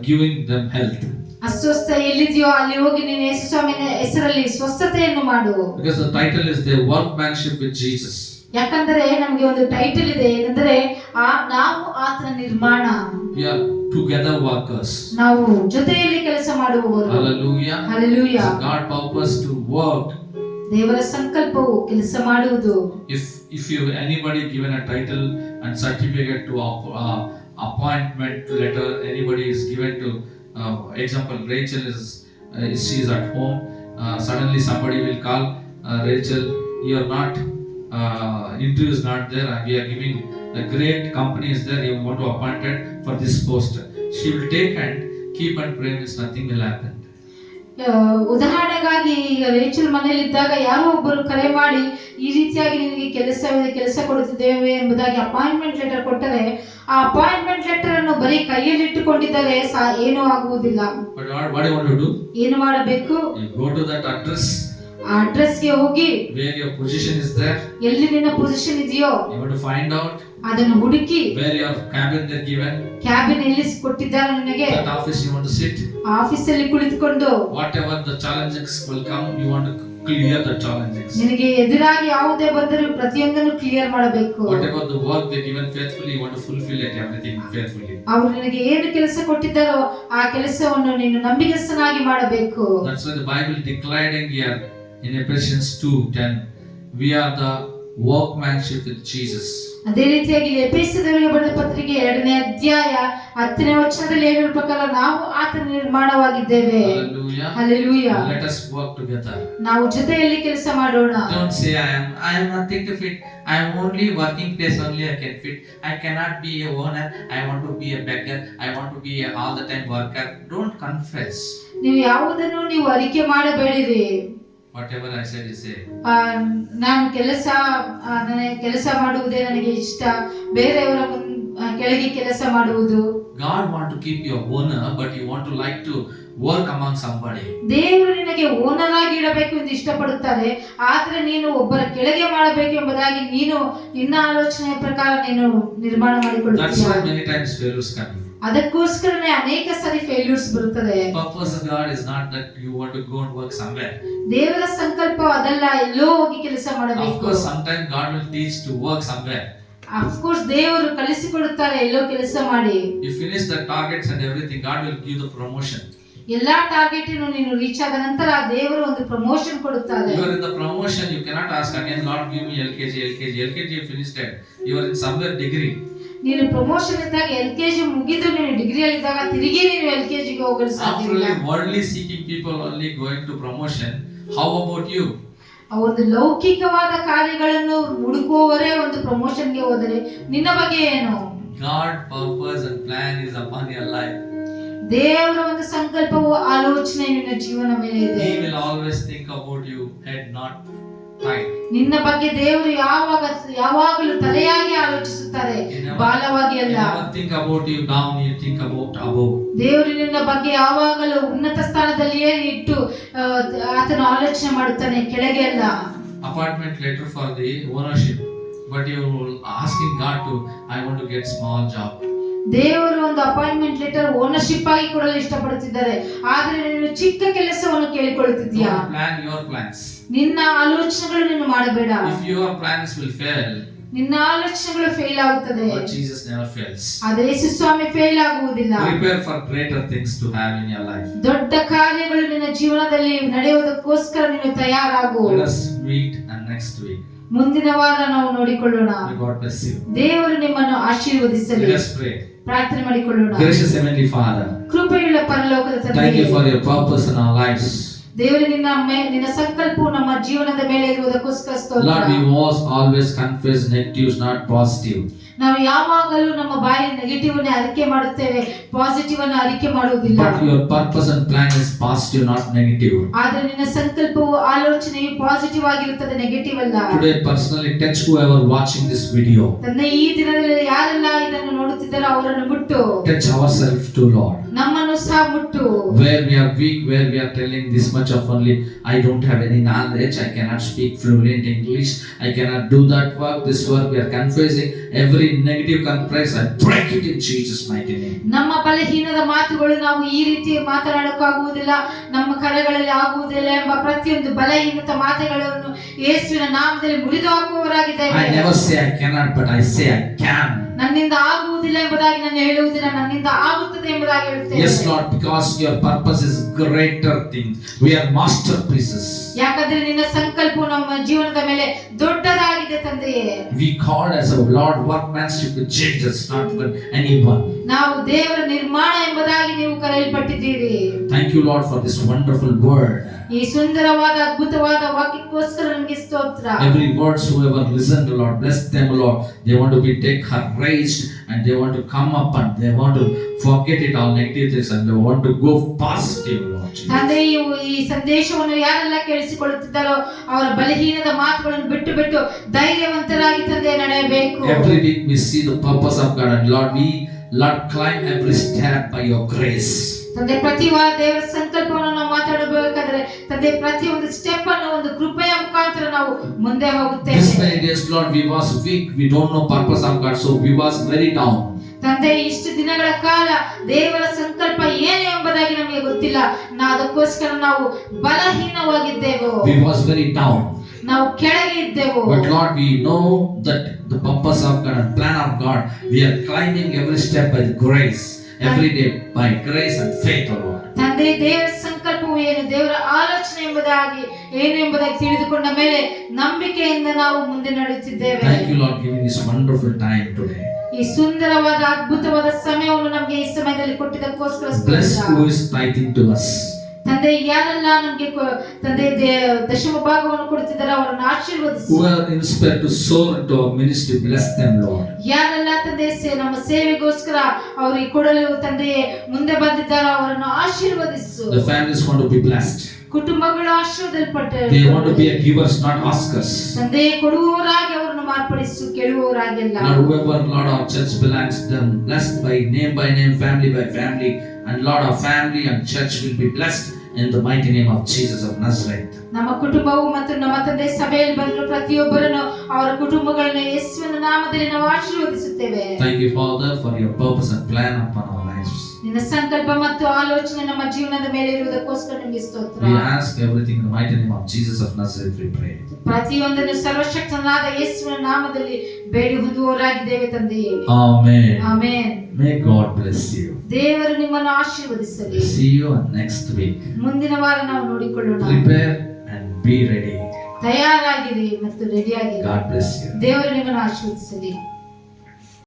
giving them health. ಅಸ್ವಸ್ಥ ಎಲ್ಲಿದೆಯೋ ಅಲ್ಲಿ ಹೋಗಿ ನೀನು ಯೇಸು ಸ್ವಾಮಿಯ ಹೆಸರಲ್ಲಿ ಸ್ವಸ್ಥತೆಯನ್ನು ಮಾಡು. Because the title is the workmanship with Jesus. ಯಾಕಂದ್ರೆ ನಮಗೆ ಒಂದು ಟೈಟಲ್ ಇದೆ, ಏನಂದ್ರೆ ನಾವು ಆತನ ನಿರ್ಮಾಣ. We are together workers. ನಾವು ಜೊತೆಯಲ್ಲಿ ಕೆಲಸ ಮಾಡುವವರು. Hallelujah. Hallelujah. So God purpose to work. ದೇವರ ಸಂಕಲ್ಪವು ಕೆಲಸ ಮಾಡುವುದು. If you anybody given a title and certificate to appointment letter, anybody is given to example, Rachel she is at home, suddenly somebody will call, Rachel, you are not interview is not there, and we are giving the great company is there, you want to appointed for this post. She will take and keep and pray, means nothing will happen. ಉದಾಹರಣೆಗಾಗಿ ಈಗ ರೇಚಲ್ ಮನೆಯಲ್ಲಿದ್ದಾಗ ಯಾರೋ ಒಬ್ಬರು ಕರೆ ಮಾಡಿ ಈ ರೀತಿಯಾಗಿ ನಿನಗೆ ಕೆಲಸ ಕೊಡುತ್ತಿದ್ದೇವೆ ಎಂಬುದಾಗಿ ಅಪಾಯಿಂಟ್ಮೆಂಟ್ ಲೆಟರ್ ಕೊಟ್ಟರೆ ಆ ಅಪಾಯಿಂಟ್ಮೆಂಟ್ ಲೆಟರ್ ಅನ್ನು ಬರೀ ಕೈಯಲ್ಲಿ ಇಟ್ಟುಕೊಂಡಿದ್ದರೆ ಏನೂ ಆಗುವುದಿಲ್ಲ. But what you want to do? ಏನು ಮಾಡಬೇಕು? You go to that address. ಆ ಅಡ್ರೆಸ್ಗೆ ಹೋಗಿ where your position is there, ಎಲ್ಲಿ ನಿನ್ನ ಪೊಸಿಷನ್ ಇದೆಯೋ you want to find out ಅದನ್ನು ಹುಡುಕಿ, where your cabin they given, cabin ಎಲ್ಲಿ ಕೊಟ್ಟಿದ್ದಾರೆ ನಿನಗೆ, that office you want to sit, office ಅಲ್ಲಿ ಕುಳಿತುಕೊಂಡು whatever the challenges will come, you want to clear the challenges. ನಿನಗೆ ಎದುರಾಗಿ ಯಾವುದೇ ಬಂದರೂ ಪ್ರತಿಯೊಂದನ್ನು ಕ್ಲಿಯರ್ ಮಾಡಬೇಕು. Whatever the work they given faithfully, you want to fulfill it, everything faithfully. ಅವರು ನಿನಗೆ ಏನು ಕೆಲಸ ಕೊಟ್ಟಿದ್ದಾರೋ ಆ ಕೆಲಸವನ್ನು ನೀನು ನಂಬಿಗಸ್ತನಾಗಿ ಮಾಡಬೇಕು. That's why the Bible declaring here in Ephesians 2:10, we are the workmanship with Jesus. ಅದೇ ರೀತಿಯಾಗಿ ಎಫೆಸದವರಿಗೆ ಬರೆದ ಪತ್ರಿಕೆ 2ನೇ ಅಧ್ಯಾಯ 10ನೇ ವಚನದಲ್ಲಿ ಹೇಳಿರುವ ಪ್ರಕಾರ ನಾವು ಆತನ ನಿರ್ಮಾಣವಾಗಿದ್ದೇವೆ. Hallelujah. Hallelujah. Let us work together. ನಾವು ಜೊತೆಯಲ್ಲಿ ಕೆಲಸ ಮಾಡೋಣ. Don't say I am nothing to fit. I am only working place only I can fit. I cannot be a owner. I want to be a beggar. I want to be a all the time worker. Don't confess. ನೀವು ಯಾವುದನ್ನು ನೀವು ಅರಿಕೆ ಮಾಡಬೇಡಿರಿ. Whatever I said is say. ನಾನು ನನಗೆ ಕೆಲಸ ಮಾಡುವುದೇ ನನಗೆ ಇಷ್ಟ, ಬೇರೆಯವರ ಕೆಳಗೆ ಕೆಲಸ ಮಾಡುವುದು. God want to keep you owner, but you want to like to work among somebody. ದೇವರು ನಿನಗೆ ಓನರ್ ಆಗಿ ಇಡಬೇಕು ಎಂದು ಇಷ್ಟಪಡುತ್ತಾರೆ, ಆದರೆ ನೀನು ಒಬ್ಬರ ಕೆಳಗೆ ಮಾಡಬೇಕು ಎಂಬುದಾಗಿ ನೀನು ನಿನ್ನ ಆಲೋಚನೆಯ ಪ್ರಕಾರ ನೀನು ನಿರ್ಮಾಣ ಮಾಡಿಕೊಳ್ಳುತ್ತೀಯ. That's why many times failures come. ಅದಕ್ಕೋಸ್ಕರನೇ ಅನೇಕ ಸಾರಿ ಫೇಲ್ಯೂರ್ಸ್ ಬರುತ್ತದೆ. Purpose of God is not that you want to go and work somewhere. ದೇವರ ಸಂಕಲ್ಪ ಅದಲ್ಲ ಎಲ್ಲೋ ಹೋಗಿ ಕೆಲಸ ಮಾಡಬೇಕು. Of course sometimes God will teach to work somewhere. Of course ದೇವರು ಕಲಿಸಿಕೊಡುತ್ತಾರೆ ಎಲ್ಲೋ ಕೆಲಸ ಮಾಡಿ. You finish the targets and everything, God will give the promotion. ಎಲ್ಲಾ ಟಾರ್ಗೆಟ್ ನೀನು ರೀಚ್ ಆದ ನಂತರ ದೇವರು ಒಂದು ಪ್ರಮೋಷನ್ ಕೊಡುತ್ತಾರೆ. You are in the promotion, you cannot ask again Lord give me LKG you finished it. You are in somewhere degree. ನೀನು ಪ್ರಮೋಷನ್ ಇದ್ದಾಗ LKG ಮುಗಿದು ನೀನು ಡಿಗ್ರಿಯಲ್ಲಿ ಇದ್ದಾಗ ತಿರುಗಿ ನೀನು LKG ಗೆ ಹೋಗಲು ಸಾಧ್ಯವಿಲ್ಲ. After worldly seeking people only going to promotion, how about you? ಒಂದು ಲೌಕಿಕವಾದ ಕಾರ್ಯಗಳನ್ನು ಹುಡುಕುವವರೇ ಒಂದು ಪ್ರಮೋಷನ್ ಗೆ ಹೋದರೆ ನಿನ್ನ ಬಗ್ಗೆ ಏನು? God purpose and plan is upon your life. ದೇವರ ಒಂದು ಸಂಕಲ್ಪವು ಆಲೋಚನೆ ನಿನ್ನ ಜೀವನ ಮೇಲೆ ಇದೆ. He will always think about you, head not tail. ನಿನ್ನ ಬಗ್ಗೆ ದೇವರು ಯಾವಾಗಲೂ ತಲೆಯಾಗಿ ಆಲೋಚಿಸುತ್ತಾರೆ, ಬಾಲವಾಗಿ ಅಲ್ಲ. Never think about you down, you think about above. ದೇವರು ನಿನ್ನ ಬಗ್ಗೆ ಯಾವಾಗಲೂ ಉನ್ನತ ಸ್ಥಾನದಲ್ಲಿಯೇ ಇಟ್ಟು ಆತನ ಆಲೋಚನೆ ಮಾಡುತ್ತಾನೆ, ಕೆಳಗೆ ಅಲ್ಲ. Appointment letter for the ownership, but you asking God to I want to get small job. ದೇವರು ಒಂದು ಅಪಾಯಿಂಟ್ಮೆಂಟ್ ಲೆಟರ್ ಓನರ್ಶಿಪ್ ಆಗಿ ಕೊಡಲು ಇಷ್ಟಪಡುತ್ತಿದ್ದಾರೆ, ಆದರೆ ನೀನು ಚಿಕ್ಕ ಕೆಲಸವನ್ನು ಕೇಳಿಕೊಳ್ಳುತ್ತಿದ್ದೀಯಾ? Plan your plans. ನಿನ್ನ ಆಲೋಚನೆಗಳು ನೀನು ಮಾಡಬೇಡ. If your plans will fail, ನಿನ್ನ ಆಲೋಚನೆಗಳು ಫೇಲ್ ಆಗುತ್ತದೆ, but Jesus never fails. ಆದರೆ ಯೇಸು ಸ್ವಾಮಿ ಫೇಲ್ ಆಗುವುದಿಲ್ಲ. Prepare for greater things to have in your life. ದೊಡ್ಡ ಕಾರ್ಯಗಳು ನಿನ್ನ ಜೀವನದಲ್ಲಿ ನಡೆಯುವುದಕ್ಕೋಸ್ಕರ ನೀನು ತಯಾರಾಗು. Let us meet and next week. ಮುಂದಿನ ವಾರ ನಾವು ನೋಡಿಕೊಳ್ಳೋಣ. May God bless you. ದೇವರು ನಿಮ್ಮನ್ನು ಆಶೀರ್ವದಿಸಲಿ. Let us pray. ಪ್ರಾರ್ಥನೆ ಮಾಡಿಕೊಳ್ಳೋಣ. Gracious Heavenly Father, ಕೃಪೆಯುಳ್ಳ ಪರಲೋಕದ ತಂದೆಯೇ, thank you for your purpose in our lives. ದೇವರೇ ನಿನ್ನ ಸಂಕಲ್ಪವು ನಮ್ಮ ಜೀವನದ ಮೇಲೆ ಇರುವುದಕ್ಕೋಸ್ಕರ ಸ್ತೋತ್ರ. Lord, we must always confess negatives, not positive. ನಾವು ಯಾವಾಗಲೂ ನಮ್ಮ ಬಾಯಿ ನೆಗೆಟಿವ್ ಅನ್ನು ಅರಿಕೆ ಮಾಡುತ್ತೇವೆ, ಪಾಸಿಟಿವ್ ಅನ್ನು ಅರಿಕೆ ಮಾಡುವುದಿಲ್ಲ. But your purpose and plan is positive, not negative. ಆದರೆ ನಿನ್ನ ಸಂಕಲ್ಪವು ಆಲೋಚನೆಯು ಪಾಸಿಟಿವ್ ಆಗಿರುತ್ತದೆ, ನೆಗೆಟಿವ್ ಅಲ್ಲ. Today personally touch whoever watching this video. ತಂದೆ, ಈ ದಿನದಲ್ಲಿ ಯಾರೆಲ್ಲ ಇದನ್ನು ನೋಡುತ್ತಿದ್ದಾರೋ ಅವರನ್ನು ಮುಟ್ಟು. Touch ourselves too, Lord. ನಮ್ಮನ್ನು ಸಹ ಮುಟ್ಟು. Where we are weak, where we are telling this much of only I don't have any knowledge, I cannot speak fluent English, I cannot do that work, this work, we are confessing every negative confess, I break it in Jesus mighty name. ನಮ್ಮ ಬಲಹೀನದ ಮಾತುಗಳು ನಾವು ಈ ರೀತಿ ಮಾತನಾಡಕ್ಕಾಗುವುದಿಲ್ಲ, ನಮ್ಮ ಕರೆಗಳಲ್ಲಿ ಆಗುವುದಿಲ್ಲ ಎಂಬ ಪ್ರತಿಯೊಂದು ಬಲಹೀನತ ಮಾತುಗಳನ್ನು ಯೇಸುವಿನ ನಾಮದಲ್ಲಿ ಮುರಿದು ಹಾಕುವವರಾಗಿದ್ದೇವೆ. I never say I cannot, but I say I can. ನನ್ನಿಂದ ಆಗುವುದಿಲ್ಲ ಎಂಬುದಾಗಿ ನಾನು ಹೇಳುವುದಿಲ್ಲ, ನನ್ನಿಂದ ಆಗುತ್ತದೆ ಎಂಬುದಾಗಿ ಹೇಳುತ್ತೇನೆ. Yes Lord, because your purpose is greater thing. We are masterpieces. ಯಾಕಂದ್ರೆ ನಿನ್ನ ಸಂಕಲ್ಪವು ನಮ್ಮ ಜೀವನದ ಮೇಲೆ ದೊಡ್ಡದಾಗಿದೆ ತಂದೆಯೇ. We called as a Lord workmanship with Jesus, not with anyone. ನಾವು ದೇವರ ನಿರ್ಮಾಣ ಎಂಬುದಾಗಿ ನೀವು ಕರೆಯಲ್ಪಟ್ಟಿದ್ದೀರಿ. Thank you Lord for this wonderful word. ಈ ಸುಂದರವಾದ ಅದ್ಭುತವಾದ ವಾಕ್ಯಕ್ಕೋಸ್ಕರ ನಿಮಗೆ ಸ್ತೋತ್ರ. Every words whoever listened, Lord, bless them, Lord. They want to be raised and they want to come up and they want to forget it all negative things and they want to go positive, Lord Jesus. ತಂದೆ, ಈ ಸಂದೇಶವನ್ನು ಯಾರೆಲ್ಲ ಕೇಳಿಸಿಕೊಳ್ಳುತ್ತಿದ್ದಾರೋ ಅವರ ಬಲಹೀನದ ಮಾತುಗಳನ್ನು ಬಿಟ್ಟು ಬಿಟ್ಟು ಧೈರ್ಯವಂತರಾಗಿ ತಂದೆ ನಡೆಯಬೇಕು. Every week we see the purpose of God and Lord climb every step by your grace. ತಂದೆ, ಪ್ರತಿ ವಾರ ದೇವರ ಸಂಕಲ್ಪವನ್ನು ನಾವು ಮಾತಾಡಬೇಕಾದ್ರೆ ತಂದೆ ಪ್ರತಿಯೊಂದು ಸ್ಟೆಪ್ ಅನ್ನು ಒಂದು ಕೃಪೆಯ ಮುಖಾಂತರ ನಾವು ಮುಂದೆ ಹೋಗುತ್ತೇವೆ. This many days Lord we was weak, we don't know purpose of God, so we was very down. ತಂದೆ, ಇಷ್ಟು ದಿನಗಳ ಕಾಲ ದೇವರ ಸಂಕಲ್ಪ ಏನು ಎಂಬುದಾಗಿ ನಮಗೆ ಗೊತ್ತಿಲ್ಲ, ಅದಕ್ಕೋಸ್ಕರ ನಾವು ಬಲಹೀನವಾಗಿದ್ದೆವು. We was very down. ನಾವು ಕೆಳಗೆ ಇದ್ದೆವು. But Lord, we know that the purpose of God and plan of God, we are climbing every step by grace, every day by grace and faith, O Lord. ತಂದೆ, ದೇವರ ಸಂಕಲ್ಪ ಸಂಕಲ್ಪವು ಏನು, ದೇವರ ಆಲೋಚನೆ ಎಂಬುದಾಗಿ ಏನು ಎಂಬುದಾಗಿ ತಿಳಿದುಕೊಂಡ ಮೇಲೆ ನಂಬಿಕೆಯಿಂದ ನಾವು ಮುಂದೆ ನಡೆಯುತ್ತಿದ್ದೇವೆ. Thank you, Lord, giving this wonderful time today. ಈ ಸುಂದರವಾದ ಅದ್ಭುತವಾದ ಸಮಯವನ್ನು ನಮಗೆ ಈ ಸಮಯದಲ್ಲಿ ಕೊಟ್ಟಿದ್ದಕ್ಕೋಸ್ಕರ Bless ಸ್ತೋತ್ರ. who is tithing to us. ತಂದೆ ಯಾರೆಲ್ಲ ನಮಗೆ ತಂದೆ ದಶಮ ಭಾಗವನ್ನು ಕೊಡುತ್ತಿದ್ದಾರೆ ಅವರನ್ನು ಆಶೀರ್ವದಿಸು. Who are inspired to sow into our ministry, bless them, Lord. ಯಾರೆಲ್ಲ ತಂದೆ ನಮ್ಮ ಸೇವೆಗೋಸ್ಕರ ಅವರಿಗೆ ಕೊಡಲು ತಂದೆ ಮುಂದೆ ಬಂದಿದ್ದಾರೋ ಅವರನ್ನು ಆಶೀರ್ವದಿಸು. The families want to be blessed. ಕುಟುಂಬಗಳು ಆಶೀರ್ವದಿಸಲ್ಪಟ್ಟರು. They want to be a givers, not askers. ತಂದೆ ಕೊಡುವವರಾಗಿ ಅವರನ್ನು ಮಾರ್ಪಡಿಸು, ಕೇಳುವವರಾಗಿಲ್ಲ. Lord, whoever, Lord, our church belongs to them, blessed by name, family by family, and Lord, our family and church will be blessed in the mighty name of Jesus of Nazareth. ನಮ್ಮ ಕುಟುಂಬವು ಮತ್ತು ನಮ್ಮ ತಂದೆ ಸಭೆಯಲ್ಲಿ ಬಂದ ಪ್ರತಿಯೊಬ್ಬರನ್ನು ಅವರ ಕುಟುಂಬಗಳನ್ನು ಯೇಸುವಿನ ನಾಮದಲ್ಲಿ ನಾವು ಆಶೀರ್ವದಿಸುತ್ತೇವೆ. Thank you, Father, for your purpose and plan upon our lives. ನಿನ್ನ ಸಂಕಲ್ಪ ಮತ್ತು ಆಲೋಚನೆ ನಮ್ಮ ಜೀವನದ ಮೇಲೆ ಇರುವುದಕ್ಕೋಸ್ಕರ ನಿಮಗೆ ಸ್ತೋತ್ರ. We ask everything in the mighty name of Jesus of Nazareth, we pray. ಪ್ರತಿಯೊಂದನ್ನು ಸರ್ವಶಕ್ತನಾದ ಯೇಸುವಿನ ನಾಮದಲ್ಲಿ ಬೇಡಿ ಹೊಂದುವವರಾಗಿದ್ದೇವೆ ತಂದೆಯೇ. Amen. Amen. May God bless you. ದೇವರು ನಿಮ್ಮನ್ನು ಆಶೀರ್ವದಿಸಲಿ. See you next week. ಮುಂದಿನ ವಾರ ನಾವು ನೋಡಿಕೊಳ್ಳೋಣ. Prepare and be ready. ತಯಾರಾಗಿರಿ ಮತ್ತು ರೆಡಿಯಾಗಿರಿ. God bless you. ದೇವರು ನಿಮ್ಮನ್ನು ಆಶೀರ್ವದಿಸಲಿ.